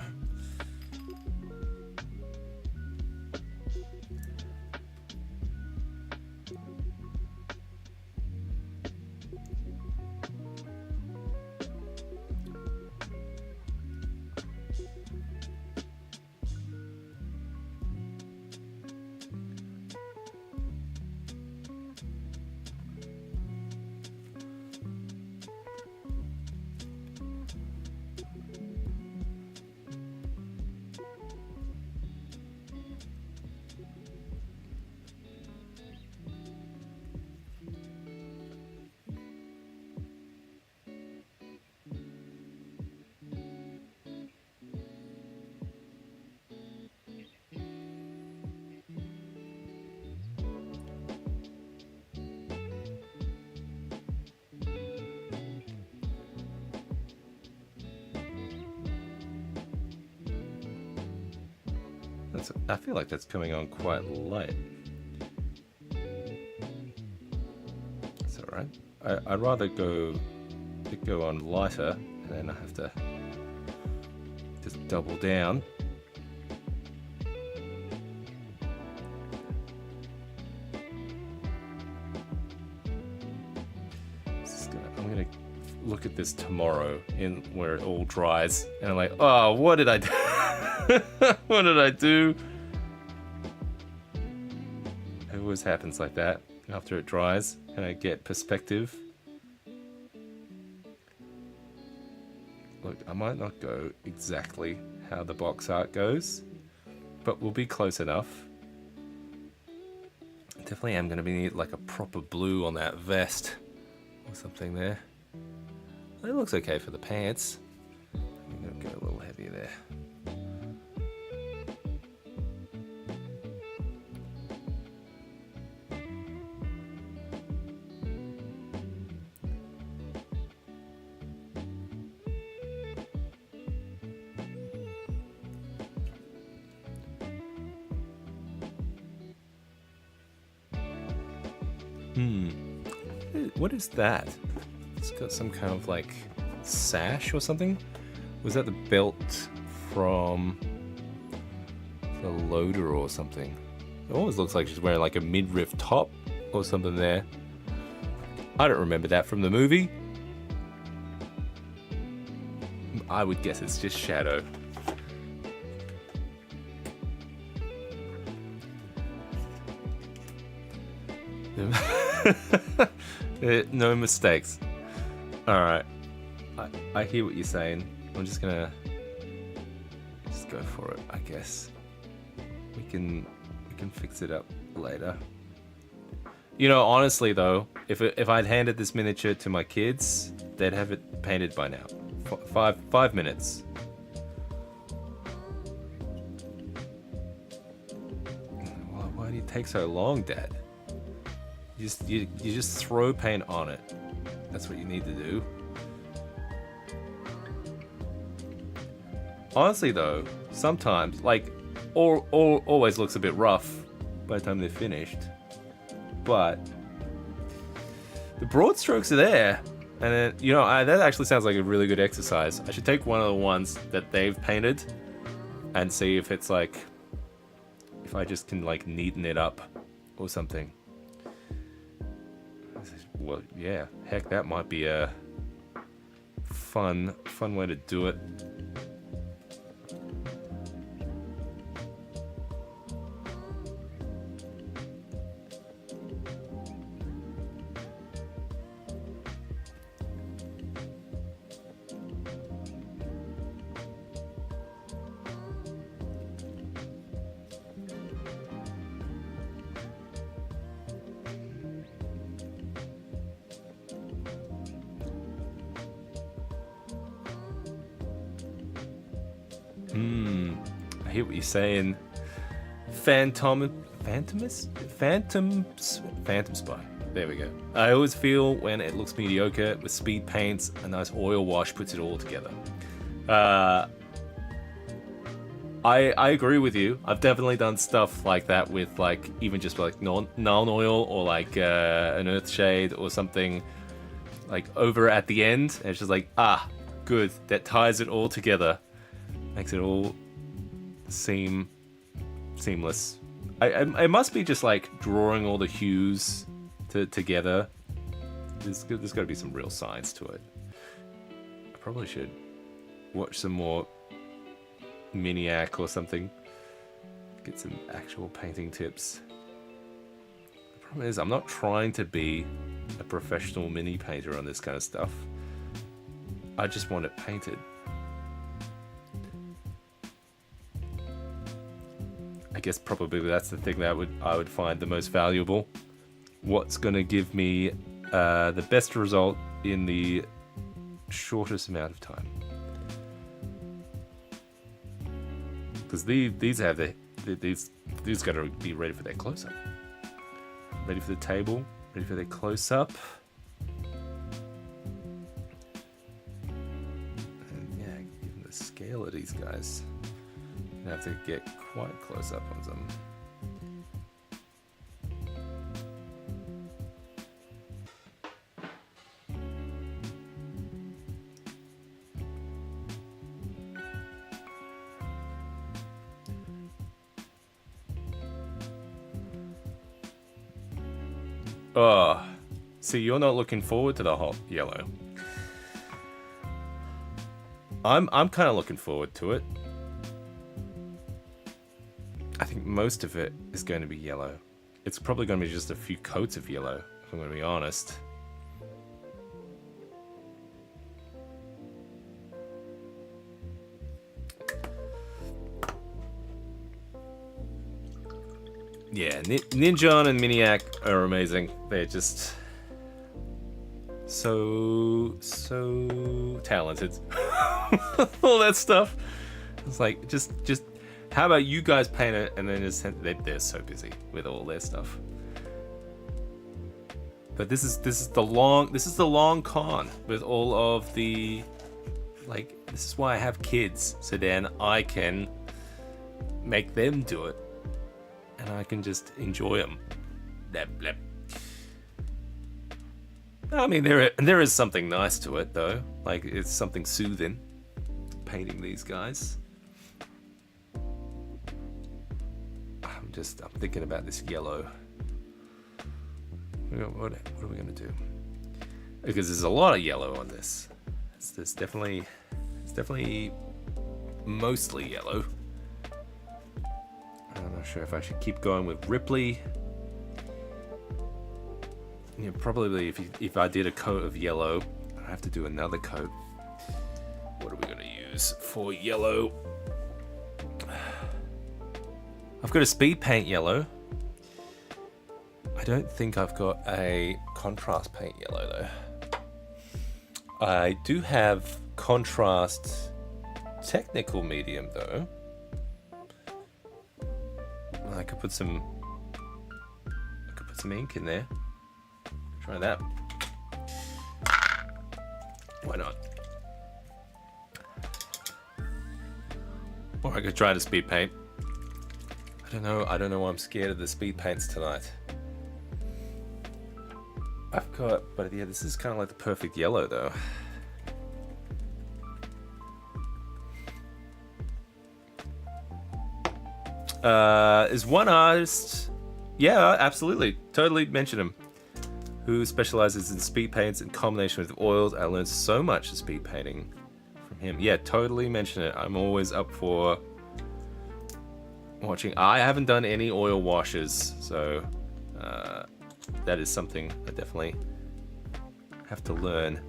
I feel like that's coming on quite light. It's alright. I'd rather go on lighter, and then I have to just double down. I'm gonna look at this tomorrow in where it all dries, and I'm like, oh, what did I do? What did I do? It always happens like that after it dries and I get perspective. Look, I might not go exactly how the box art goes, but we'll be close enough. Definitely am going to need like a proper blue on that vest or something there. It looks okay for the pants. I'm going to go a little heavier there. What is that? It's got some kind of like sash or something? Was that the belt from the loader or something? It always looks like she's wearing like a midriff top or something there. I don't remember that from the movie. I would guess it's just shadow. No mistakes. Alright. I hear what you're saying. I'm just gonna go for it, I guess. We can fix it up later. You know, honestly though, if I'd handed this miniature to my kids, they'd have it painted by now. 5 minutes. Why do you take so long, Dad? You just throw paint on it. That's what you need to do. Honestly though, sometimes, like, always looks a bit rough by the time they're finished. But the broad strokes are there. And then, you know, that actually sounds like a really good exercise. I should take one of the ones that they've painted and see if it's like, if I just can like neaten it up or something. Well, yeah, heck, that might be a fun way to do it. I hear what you're saying. Phantom Spy. There we go. I always feel when it looks mediocre with speed paints, a nice oil wash puts it all together. I agree with you. I've definitely done stuff like that with like even just like non-oil or like an earthshade or something like over at the end. And it's just like, good. That ties it all together. Makes it all seem seamless. It must be just like drawing all the hues together. There's got to be some real science to it. I probably should watch some more Miniac or something. Get some actual painting tips. The problem is I'm not trying to be a professional mini painter on this kind of stuff. I just want it painted. I guess probably that's the thing that I would find the most valuable. What's going to give me the best result in the shortest amount of time? Because these have these got to be ready for their close up, ready for the table, ready for their close up. And yeah, given the scale of these guys, you have to get quite close up on them. Oh, see, you're not looking forward to the hot yellow. I'm kind of looking forward to it. I think most of it is going to be yellow. It's probably going to be just a few coats of yellow, if I'm going to be honest. Yeah, Ninjon and Miniac are amazing. They're just so talented. All that stuff. It's like just how about you guys paint it and then just they're so busy with all their stuff. But this is the long con with all of the like. This is why I have kids, so then I can make them do it. And I can just enjoy them. Blep, blep. I mean, there is something nice to it, though. Like, it's something soothing, painting these guys. I'm thinking about this yellow. What are we going to do? Because there's a lot of yellow on this. It's definitely mostly yellow. I'm not sure if I should keep going with Ripley. Yeah, probably if I did a coat of yellow, I'd have to do another coat. What are we going to use for yellow? I've got a speed paint yellow. I don't think I've got a contrast paint yellow though. I do have contrast technical medium though. I could put some ink in there. Try that. Why not? Or I could try the speed paint. I don't know why I'm scared of the speed paints tonight. But yeah, this is kind of like the perfect yellow though. Is one artist, yeah, absolutely, totally mention him, who specializes in speed paints in combination with oils. I learned so much of speed painting from him. Yeah, totally mention it. I'm always up for watching. I haven't done any oil washes, so that is something I definitely have to learn.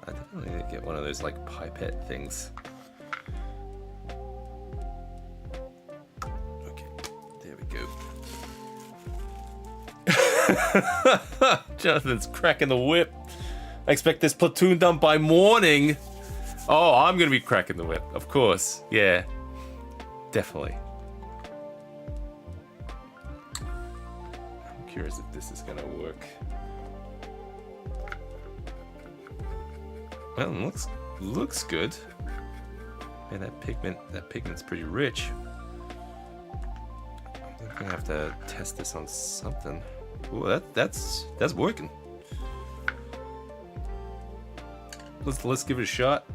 I definitely need to get one of those like pipette things. Okay, there we go. Jonathan's cracking the whip. I expect this platoon done by morning. Oh, I'm gonna be cracking the whip, of course. Yeah, definitely. I'm curious if this is gonna work. Well, it looks good. Man, that pigment's pretty rich. I'm gonna have to test this on something. Ooh, that's working. Let's give it a shot.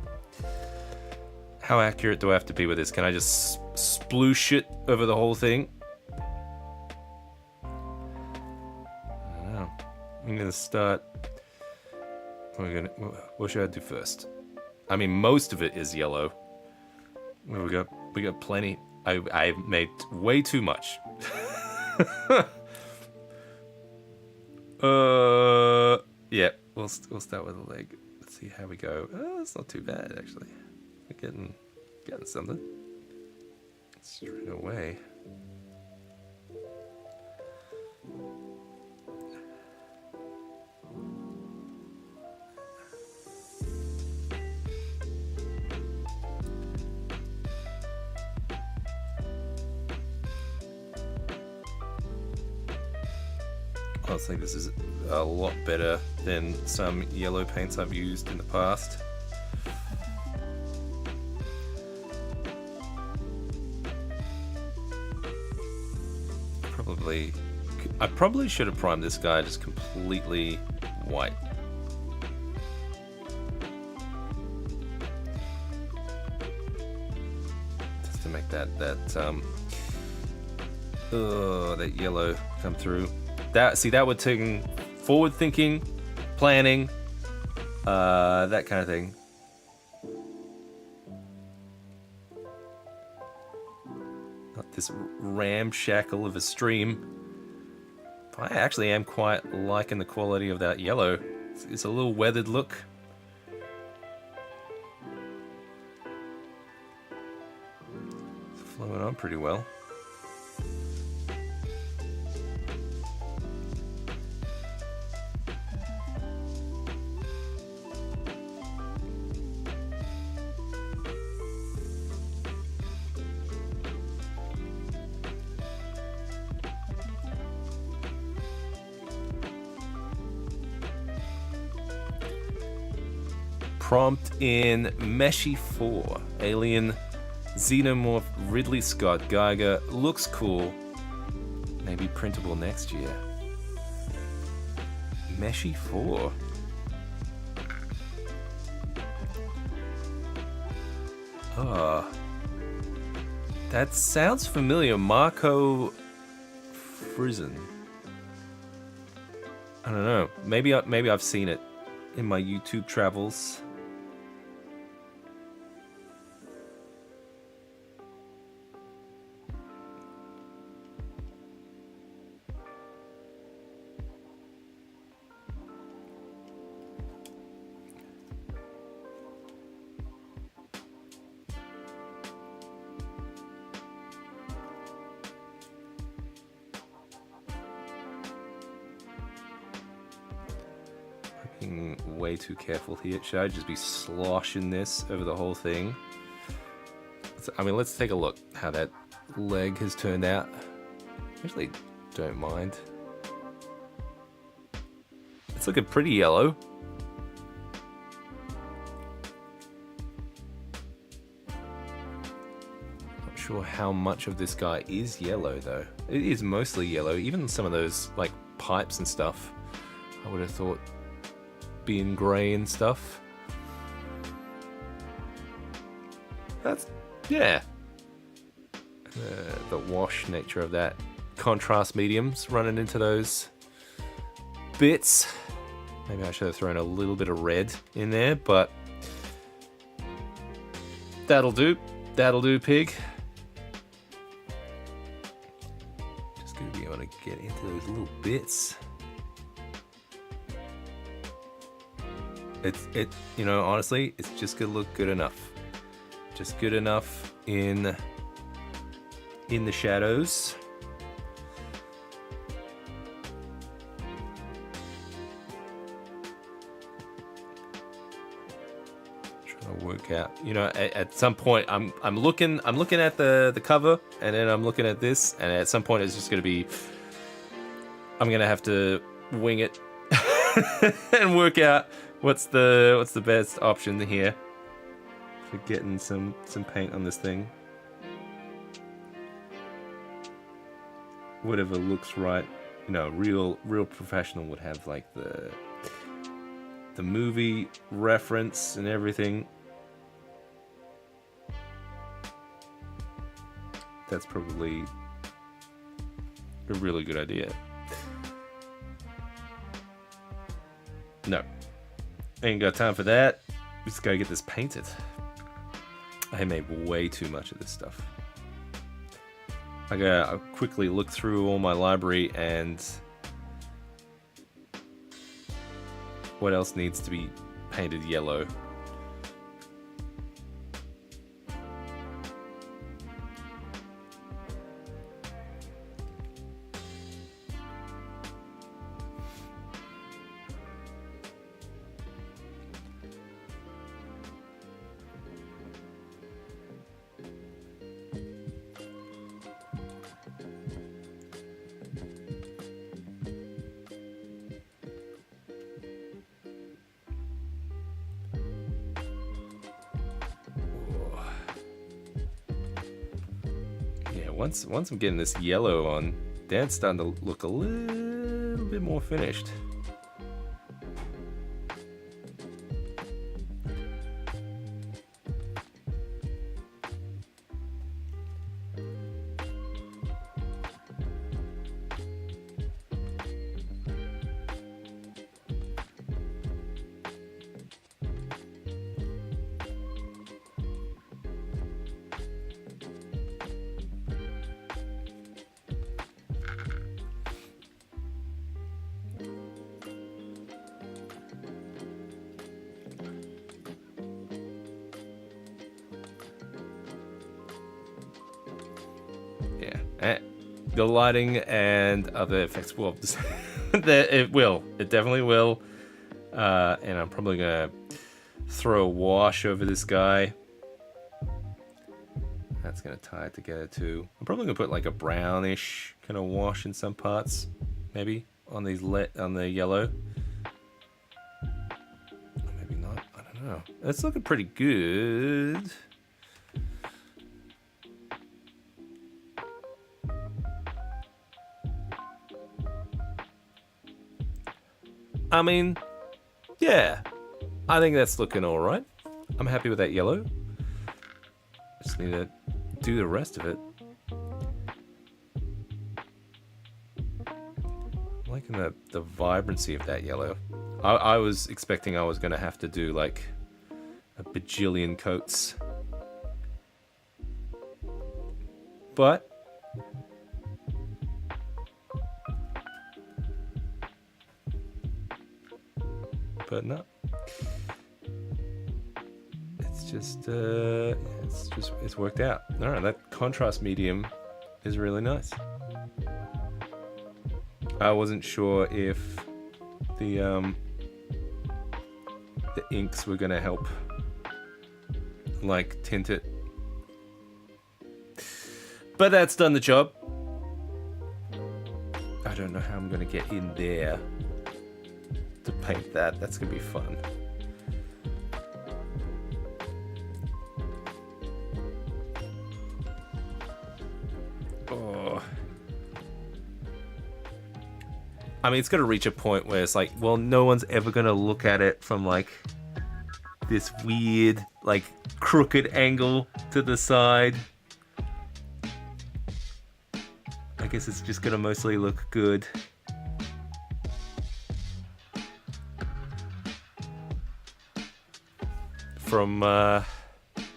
How accurate do I have to be with this? Can I just sploosh it over the whole thing? I don't know. I'm gonna start. What should I do first? I mean, most of it is yellow. Well, we got plenty. I made way too much. Yeah, we'll start with the leg. Let's see how we go. Oh, it's not too bad actually. We're getting something. Straight away. I think this is a lot better than some yellow paints I've used in the past. I probably should have primed this guy just completely white. Just to make that yellow come through. That would take forward thinking, planning, that kind of thing. Not this ramshackle of a stream. I actually am quite liking the quality of that yellow. It's a little weathered look. It's flowing on pretty well. Prompt in Meshy 4. Alien Xenomorph Ridley Scott Geiger. Looks cool. Maybe printable next year. Meshy 4. Ah. That sounds familiar. Marco Frizen. I don't know. Maybe I've seen it in my YouTube travels. Way too careful here. Should I just be sloshing this over the whole thing? I mean, let's take a look how that leg has turned out. Actually, don't mind. It's looking pretty yellow. Not sure how much of this guy is yellow though. It is mostly yellow. Even some of those like pipes and stuff, I would have thought being grey and stuff. That's, yeah. The wash nature of that. Contrast mediums running into those bits. Maybe I should have thrown a little bit of red in there, but that'll do. That'll do, pig. Just gonna be able to get into those little bits. You know, honestly, it's just gonna look good enough. Just good enough in the shadows. work out. You know, at some point, I'm looking at the cover, and then I'm looking at this, and at some point, it's just gonna be. I'm gonna have to wing it and work out what's the best option here for getting some paint on this thing. Whatever looks right. You know, real professional would have like the movie reference and everything. That's probably a really good idea. No, ain't got time for that. We just gotta get this painted. I made way too much of this stuff. I gotta quickly look through all my library and what else needs to be painted yellow. Once I'm getting this yellow on, then it's starting to look a little bit more finished. The lighting and other effects will it definitely will, and I'm probably gonna throw a wash over this guy. That's gonna tie it together too. I'm probably gonna put like a brownish kind of wash in some parts, maybe on these on the yellow. Or maybe not. I don't know. It's looking pretty good. I mean, yeah, I think that's looking all right. I'm happy with that yellow. Just need to do the rest of it. I'm liking the vibrancy of that yellow. I was expecting I was going to have to do like a bajillion coats. But no, it's worked out. All right, that contrast medium is really nice. I wasn't sure if the inks were gonna help like tint it, but that's done the job. I don't know how I'm gonna get in there to paint that. That's gonna be fun. Oh, I mean, it's gonna reach a point where it's like, well, no one's ever gonna look at it from like this weird, like crooked angle to the side. I guess it's just gonna mostly look good. From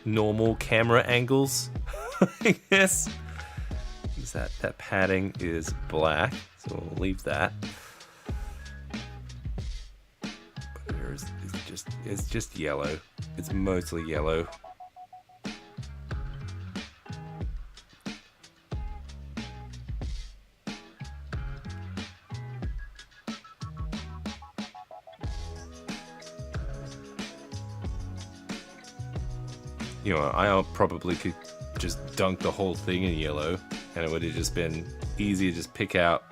normal camera angles, I guess. That padding is black, so we'll leave that. But it's just yellow. It's mostly yellow. You know, I probably could just dunk the whole thing in yellow, and it would have just been easy to just pick out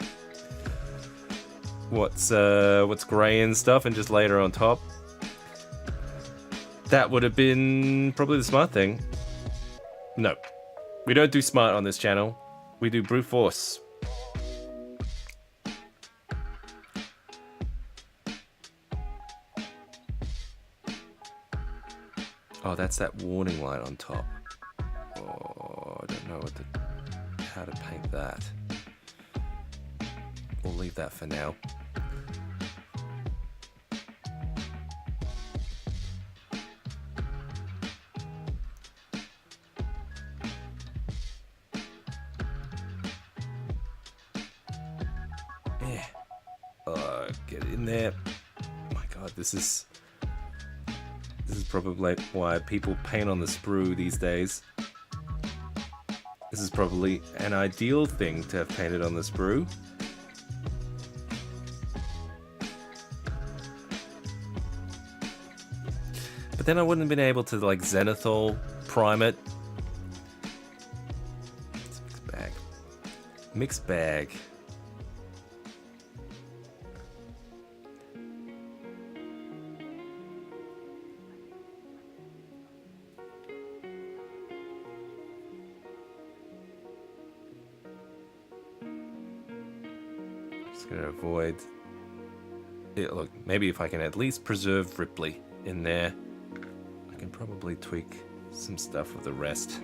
what's gray and stuff and just lay it on top. That would have been probably the smart thing. No, we don't do smart on this channel. We do brute force. Oh, that's that warning light on top. Oh, I don't know how to paint that. We'll leave that for now. Yeah. Get in there. Oh my god, this is probably why people paint on the sprue these days. This is probably an ideal thing to have painted on the sprue. But then I wouldn't have been able to like zenithal prime it. It's a mixed bag. Mixed bag. Just gonna avoid it. Look, maybe if I can at least preserve Ripley in there, I can probably tweak some stuff with the rest.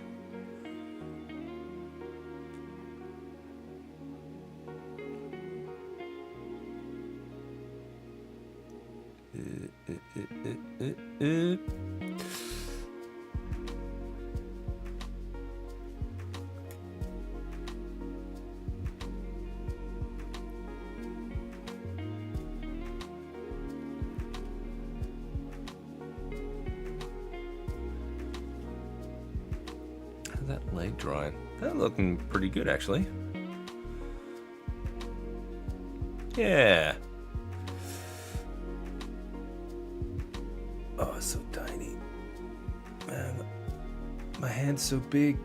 How's that leg drying? That's looking pretty good, actually. Yeah. Oh, it's so tiny. Man, my hand's so big.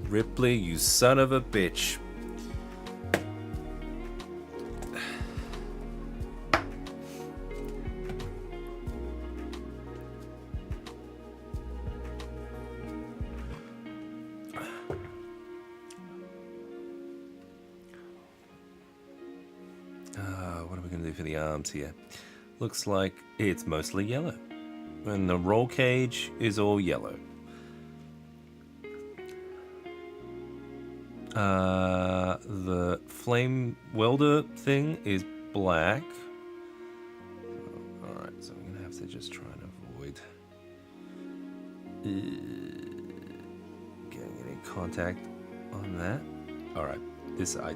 Ripley, you son of a bitch. What are we going to do for the arms here? Looks like it's mostly yellow. And the roll cage is all yellow. The flame welder thing is black. Alright, so I'm going to have to just try and avoid getting any contact on that. Alright, this I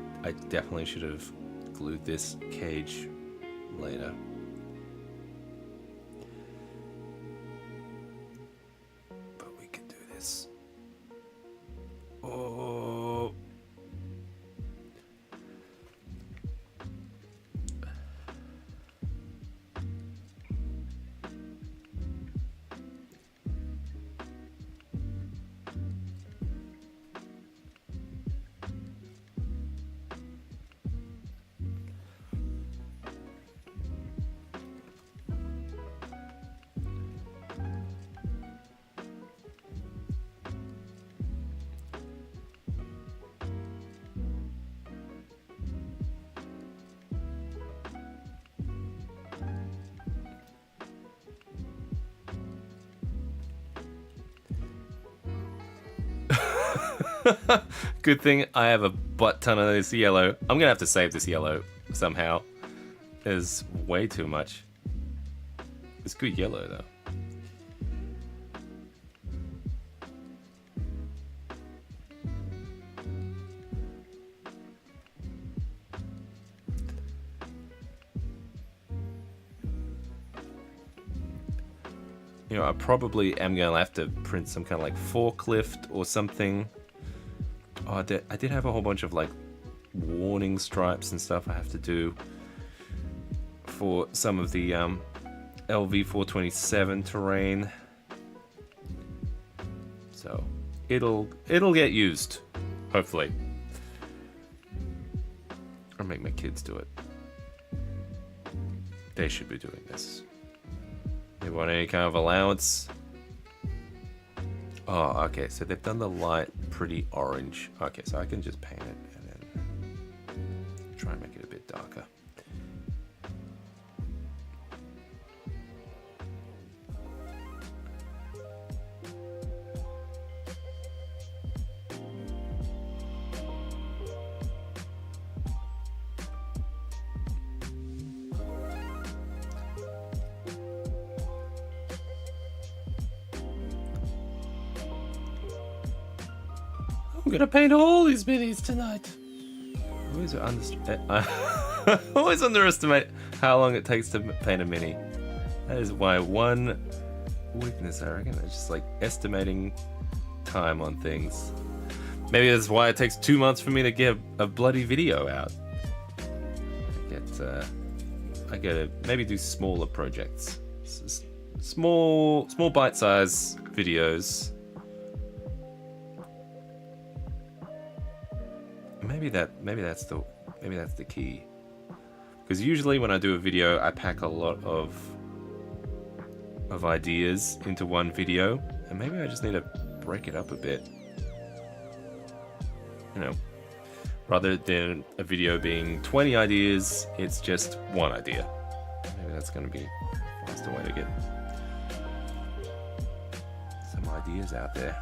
definitely should have glued this cage later. But we can do this. Oh. Good thing I have a butt ton of this yellow. I'm gonna have to save this yellow somehow. is way too much. It's good yellow though. You know, I probably am going to have to print some kind of like forklift or something. Oh, I did have a whole bunch of like warning stripes and stuff I have to do for some of the LV427 terrain. So it'll get used, hopefully. Or make my kids do it. They should be doing this. You want any kind of allowance? Oh, okay, so they've done the light pretty orange. Okay, so I can just paint it and then try and make it a bit darker. I'm gonna paint all these minis tonight. I always underestimate how long it takes to paint a mini. That is my one weakness, I reckon. It's just like estimating time on things. Maybe that's why it takes 2 months for me to get a bloody video out. I gotta maybe do smaller projects, small bite-size videos. Maybe that's the key. Because usually when I do a video, I pack a lot of ideas into one video, and maybe I just need to break it up a bit. You know, rather than a video being 20 ideas, it's just one idea. Maybe that's going to be a faster way to get some ideas out there.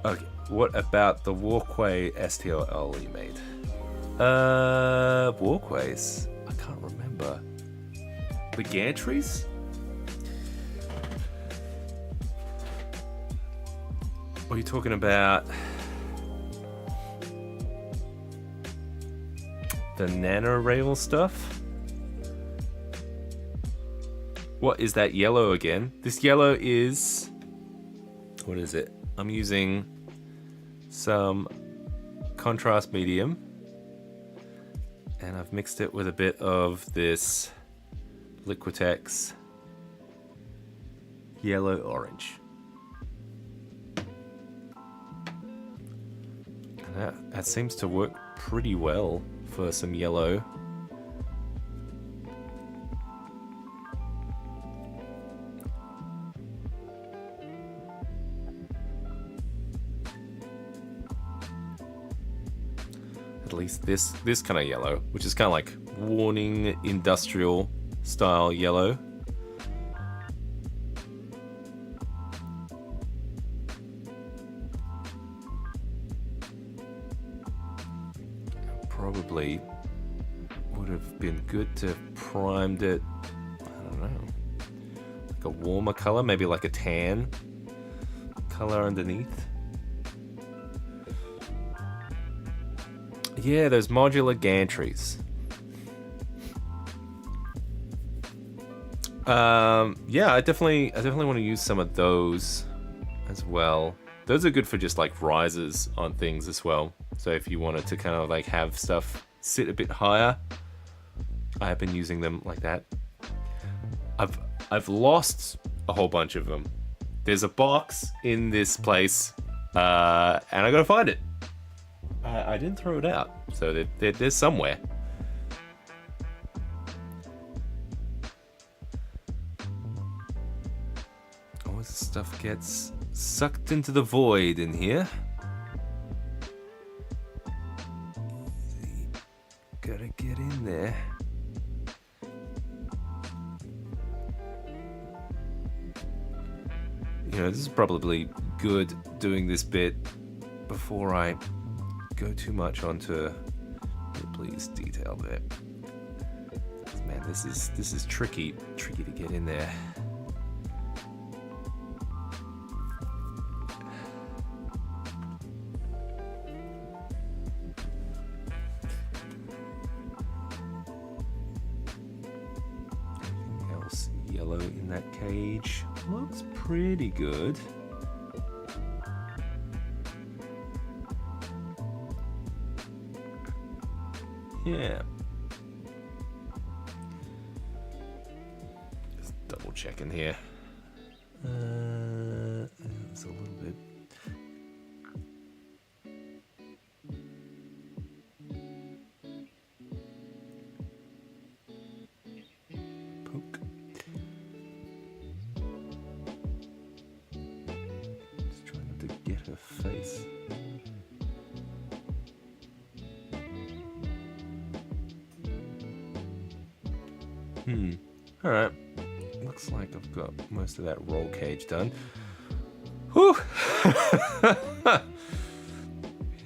Okay, what about the walkway STL you made? Walkways? I can't remember. The gantries? What are you talking about? The nanorail stuff? What is that yellow again? This yellow is... what is it? I'm using some contrast medium. And I've mixed it with a bit of this Liquitex yellow orange. And that seems to work pretty well for some yellow. At least this kind of yellow, which is kind of like warning industrial style yellow. Probably would have been good to have primed it, I don't know, like a warmer color, maybe like a tan color underneath. Yeah, those modular gantries. Yeah, I definitely want to use some of those as well. Those are good for just like risers on things as well. So if you wanted to kind of like have stuff sit a bit higher, I have been using them like that. I've lost a whole bunch of them. There's a box in this place, and I gotta find it. I didn't throw it out, so they're somewhere. All this stuff gets sucked into the void in here. Easy. Gotta get in there. this is probably good doing this bit before I go too much onto Ripley's detail bit. Man, this is tricky to get in there. Anything else yellow in that cage? Looks pretty good. Yeah. Just double checking here. It's a little bit. Poke. Just trying not to get her face. Alright. Looks like I've got most of that roll cage done. Whew!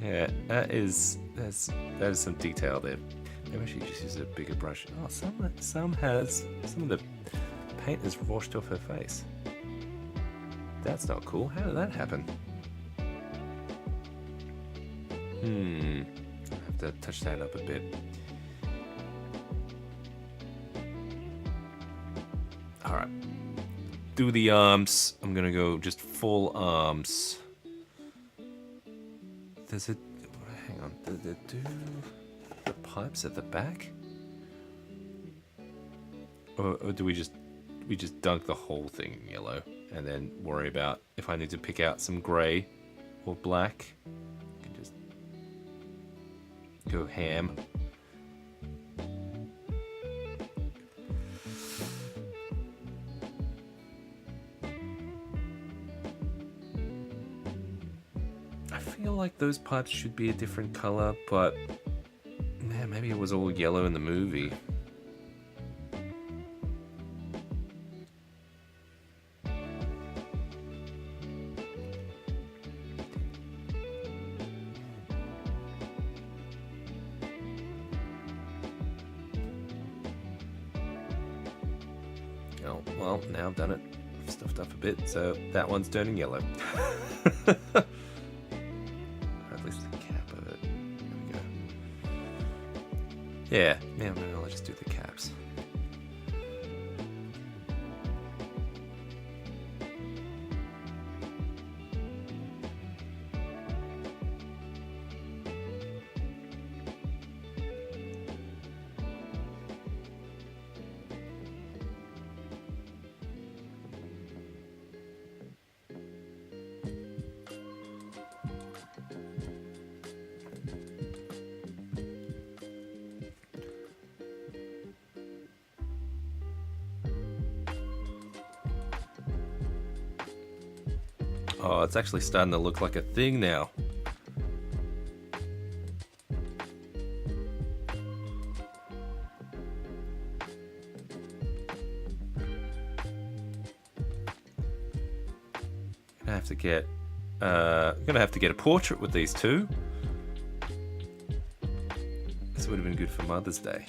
Yeah, that is some detail there. Maybe I should just use a bigger brush. Oh, some of the paint has washed off her face. That's not cool. How did that happen? I have to touch that up a bit. Alright. Do the arms. I'm gonna go just full arms. Does it... Hang on. Does it do the pipes at the back? Or do we just dunk the whole thing in yellow and then worry about if I need to pick out some grey or black? I can just go ham. I feel like those pipes should be a different color, but man, maybe it was all yellow in the movie. Oh, well, now I've done it. I've stuffed up a bit, so that one's turning yellow. Yeah, maybe I'll just do the caps. Oh, it's actually starting to look like a thing now. Gonna have to get a portrait with these two. This would have been good for Mother's Day.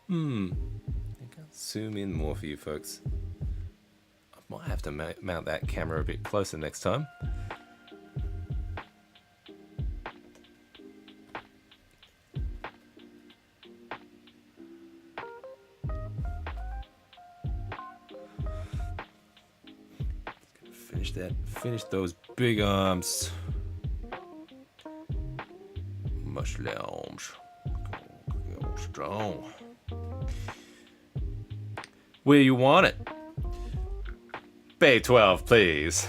I can zoom in more for you folks. I might have to mount that camera a bit closer next time. Finish those big arms. Mushrooms. Oh. Where you want it? Bay 12, please.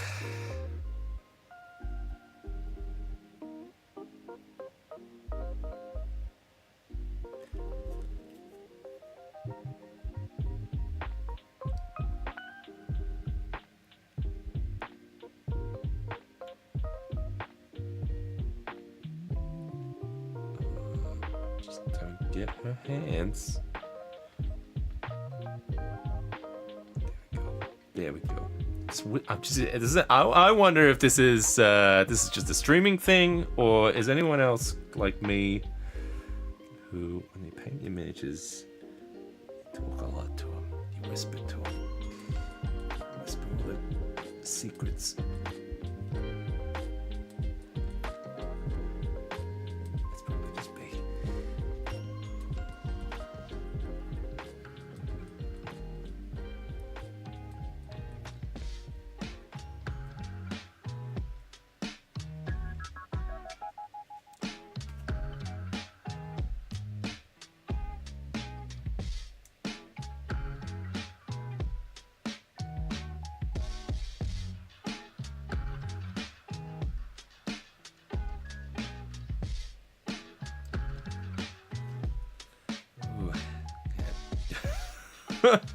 Just don't get her hands. There we go. I wonder if this is just a streaming thing, or is anyone else like me who, when they paint your miniatures, you talk a lot to them. You whisper to them. Whisper all the secrets. It's probably just me.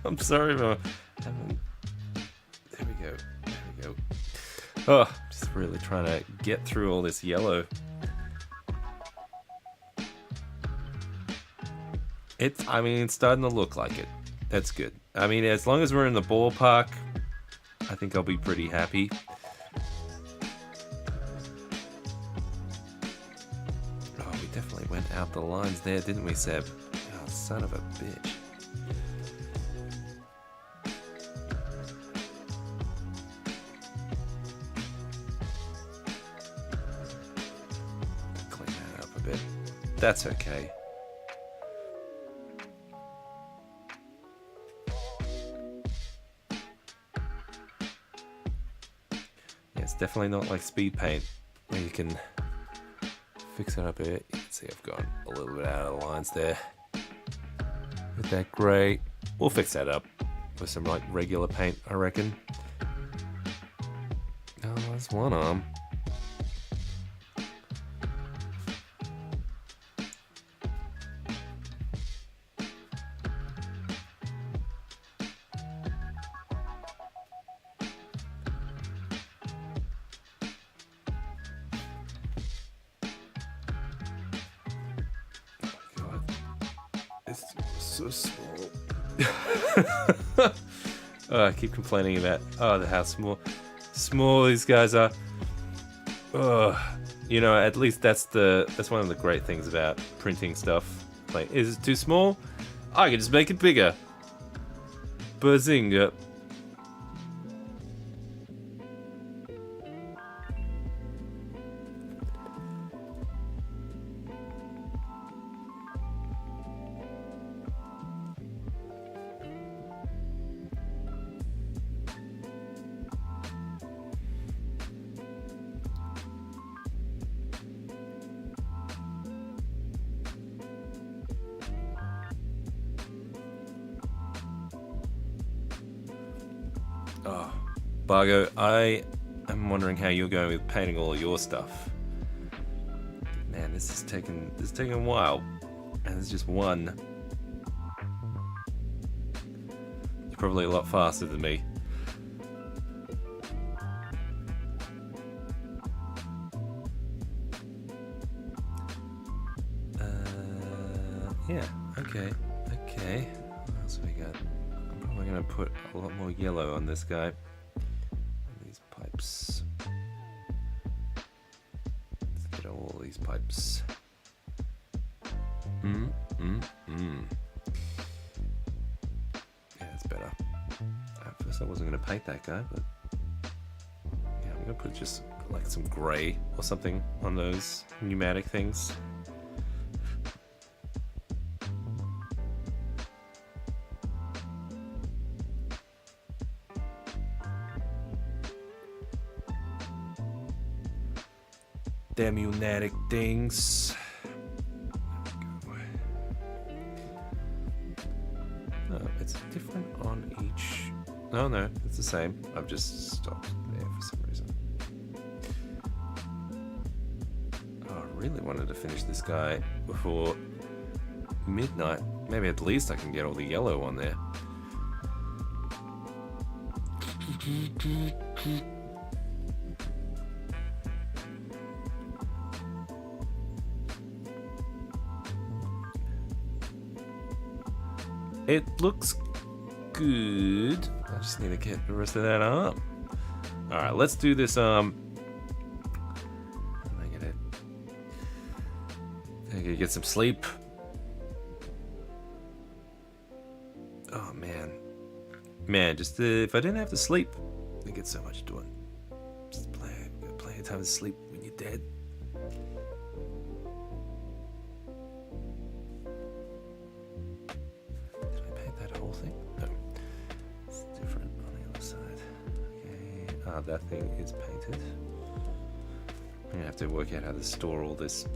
I'm sorry, Mom. There we go. There we go. Oh, just really trying to get through all this yellow. It's starting to look like it. That's good. I mean, as long as we're in the ballpark, I think I'll be pretty happy. Oh, we definitely went out the lines there, didn't we, Seb? Oh, son of a bitch. That's okay. Yeah, it's definitely not like speed paint where you can fix it up a bit. You can see I've gone a little bit out of the lines there with that grey. We'll fix that up with some like regular paint, I reckon. Oh, that's one arm. So small. Oh, I keep complaining about how small these guys are. You know, at least that's one of the great things about printing stuff. Like, is it too small? I can just make it bigger. Bazinga. Oh, Bargo, I am wondering how you're going with painting all your stuff. Man, this is taking a while, and there's just one. You're probably a lot faster than me. Yeah. Okay. What else have we got? I'm probably gonna put a lot more yellow on this guy. And these pipes. Let's get all these pipes. Yeah, that's better. At first I wasn't gonna paint that guy, but yeah, I'm gonna put just like some grey or something on those pneumatic things. Damn pneumatic things. Oh, it's different on each. No, no, it's the same. I've just stopped there for some reason. Oh, I really wanted to finish this guy before midnight. Maybe at least I can get all the yellow on there. It looks good. I just need to get the rest of that up. Alright, let's do this, I gotta get some sleep. Oh, man. Man, just if I didn't have to sleep, I get so much done. Just plenty of time to sleep when you're dead. Did I paint that whole thing? No. It's different on the other side. Okay. Ah, that thing is painted. I'm gonna have to work out how to store all this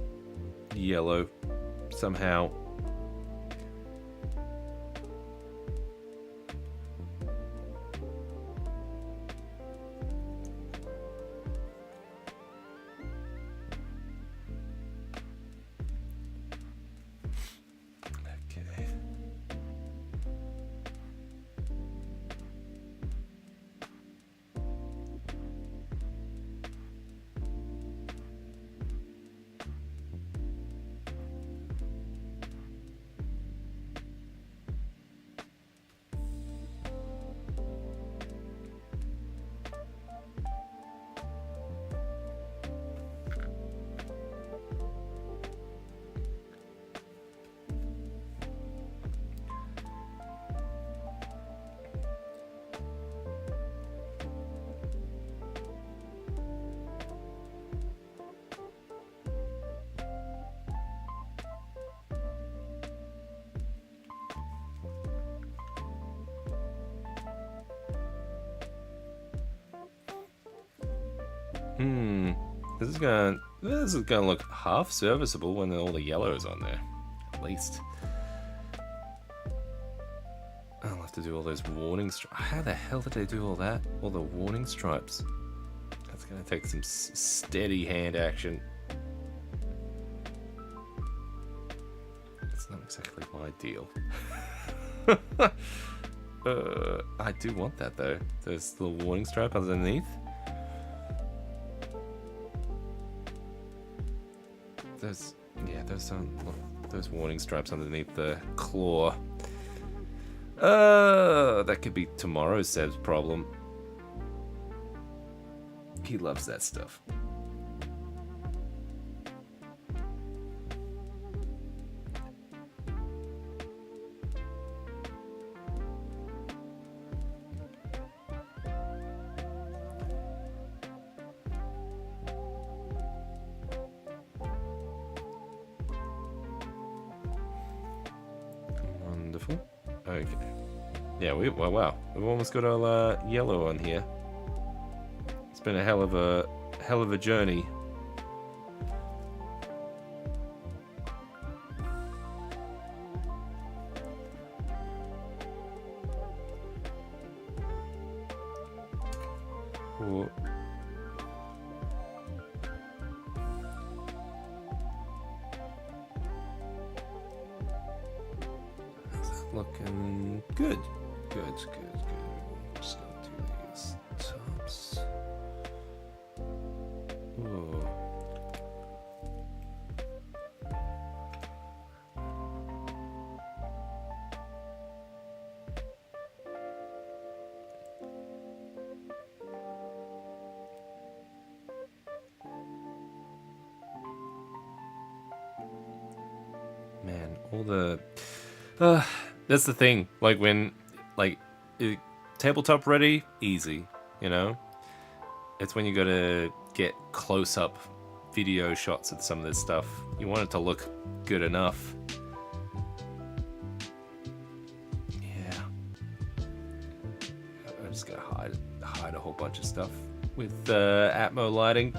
yellow somehow. This is gonna look half serviceable when all the yellow is on there, at least. I'll have to do all those warning stripes. How the hell did they do all that? All the warning stripes. That's gonna take some steady hand action. It's not exactly my deal. I do want that though. Those little warning stripe underneath. Those warning stripes underneath the claw. That could be tomorrow's Seb's problem. He loves that stuff. Okay. Yeah, wow. We've almost got our yellow on here. It's been a hell of a journey. Ooh. Looking good. Good. Just gonna do these tops. Ooh. Man, all the that's the thing, like when, tabletop ready, easy, you know? It's when you gotta get close-up video shots of some of this stuff. You want it to look good enough. Yeah. I'm just gonna hide a whole bunch of stuff with Atmo lighting.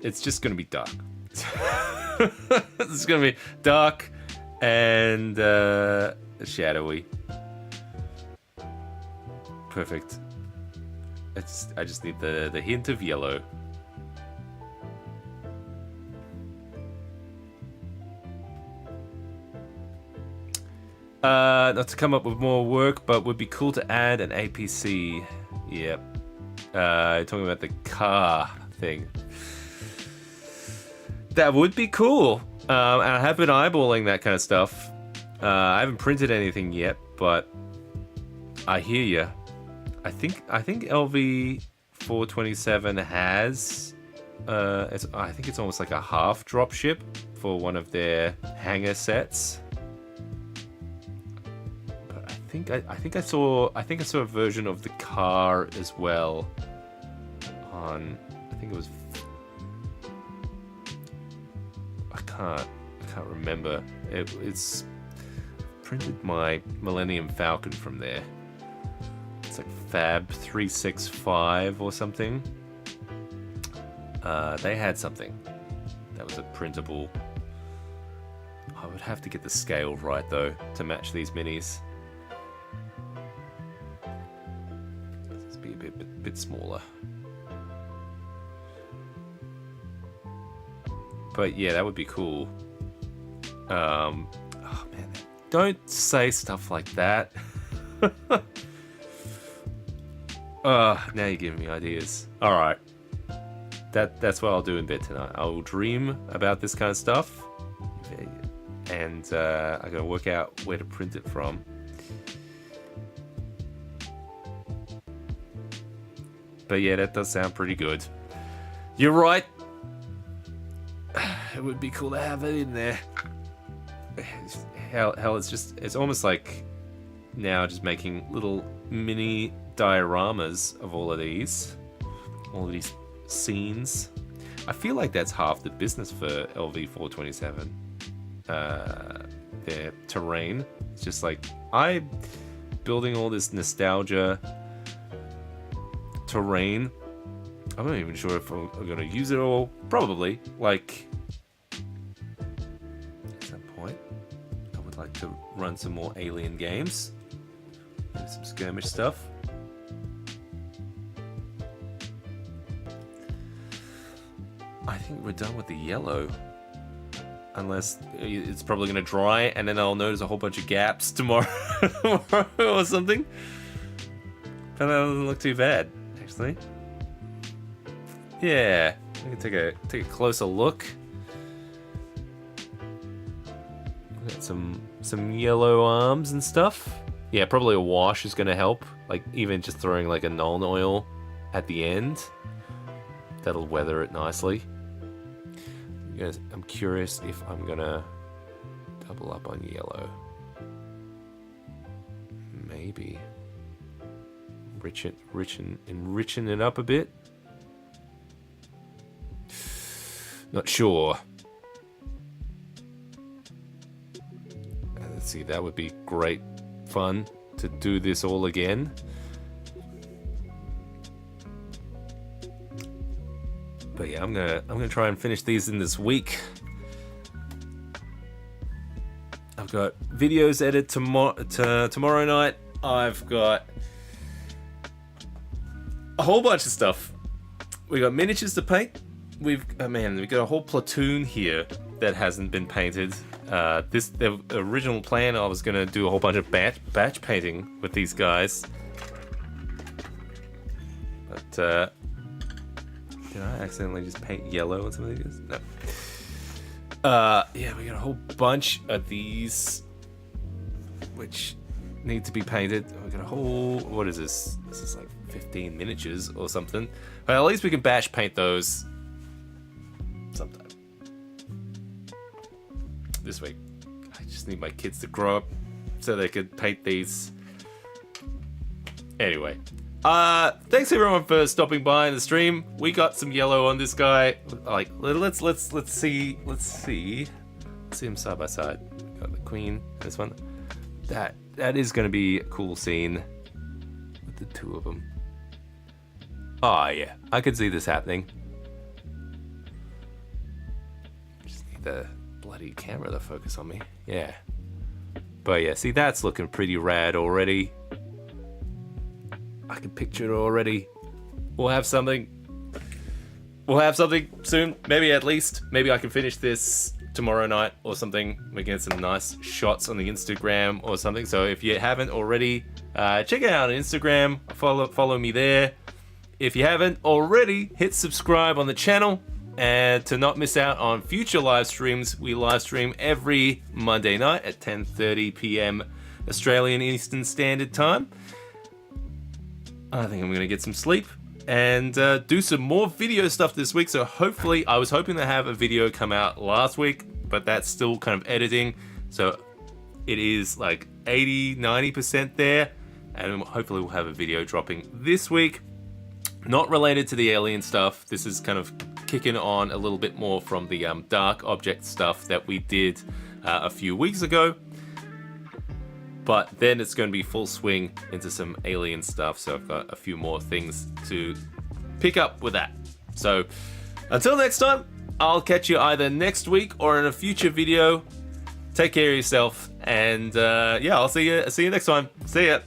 It's just gonna be dark. This is gonna be dark and shadowy. Perfect. I just need the hint of yellow. Not to come up with more work, but would be cool to add an APC. Yep. Talking about the car thing. That would be cool. And I have been eyeballing that kind of stuff. I haven't printed anything yet, but I hear you. I think LV 427 has. I think it's almost like a half dropship for one of their hanger sets. I think I saw a version of the car as well on, I think it was, I can't remember. It's printed my Millennium Falcon from there. It's like Fab 365 or something. They had something that was a printable. I would have to get the scale right though to match these minis. Bit smaller, but yeah, that would be cool. Oh man, don't say stuff like that. Now you're giving me ideas. All right, that's what I'll do in bed tonight. I will dream about this kind of stuff, and I gotta work out where to print it from. But yeah, that does sound pretty good. You're right. It would be cool to have it in there. Hell, it's almost like now just making little mini dioramas of all of these scenes. I feel like that's half the business for LV427. Their terrain. It's just like, I'm building all this nostalgia terrain. I'm not even sure if I'm gonna use it all. Probably. Like, at some point, I would like to run some more Alien games. Maybe some skirmish stuff. I think we're done with the yellow. Unless it's probably gonna dry and then I'll notice a whole bunch of gaps tomorrow or something. But that doesn't look too bad. Yeah, we can take a closer look. We got some yellow arms and stuff. Yeah, probably a wash is gonna help. Like even just throwing like a Nuln oil at the end, that'll weather it nicely. I'm curious if I'm gonna double up on yellow. Maybe. Enriching it up a bit. Not sure. Let's see, that would be great fun to do this all again. But yeah, I'm gonna try and finish these in this week. I've got videos edited tomorrow night. I've got a whole bunch of stuff. We got miniatures to paint. We've got a whole platoon here that hasn't been painted. The original plan, I was gonna do a whole bunch of batch painting with these guys, but did I accidentally just paint yellow on some of these? No. Yeah, we got a whole bunch of these which need to be painted. We got a whole, what is this? This is like 15 miniatures or something. But at least we can batch paint those sometime this week. I just need my kids to grow up so they could paint these. Anyway, thanks everyone for stopping by in the stream. We got some yellow on this guy. Like, let's see him side by side. Got the queen. This one. That is going to be a cool scene with the two of them. Oh yeah, I could see this happening. Just need get the bloody camera to focus on me. Yeah. But yeah, see, that's looking pretty rad already. I can picture it already. We'll have something soon. Maybe at least. Maybe I can finish this tomorrow night or something. We can get some nice shots on the Instagram or something. So if you haven't already, check it out on Instagram. Follow me there. If you haven't already, hit subscribe on the channel. And to not miss out on future live streams, we live stream every Monday night at 10:30 p.m. Australian Eastern Standard Time. I think I'm going to get some sleep and do some more video stuff this week. So hopefully, I was hoping to have a video come out last week, but that's still kind of editing. So it is like 80-90% there. And hopefully we'll have a video dropping this week. Not related to the alien stuff. This is kind of kicking on a little bit more from the dark object stuff that we did a few weeks ago. But then it's going to be full swing into some alien stuff. So I've got a few more things to pick up with that. So until next time, I'll catch you either next week or in a future video. Take care of yourself. And yeah, I'll see you next time. See ya.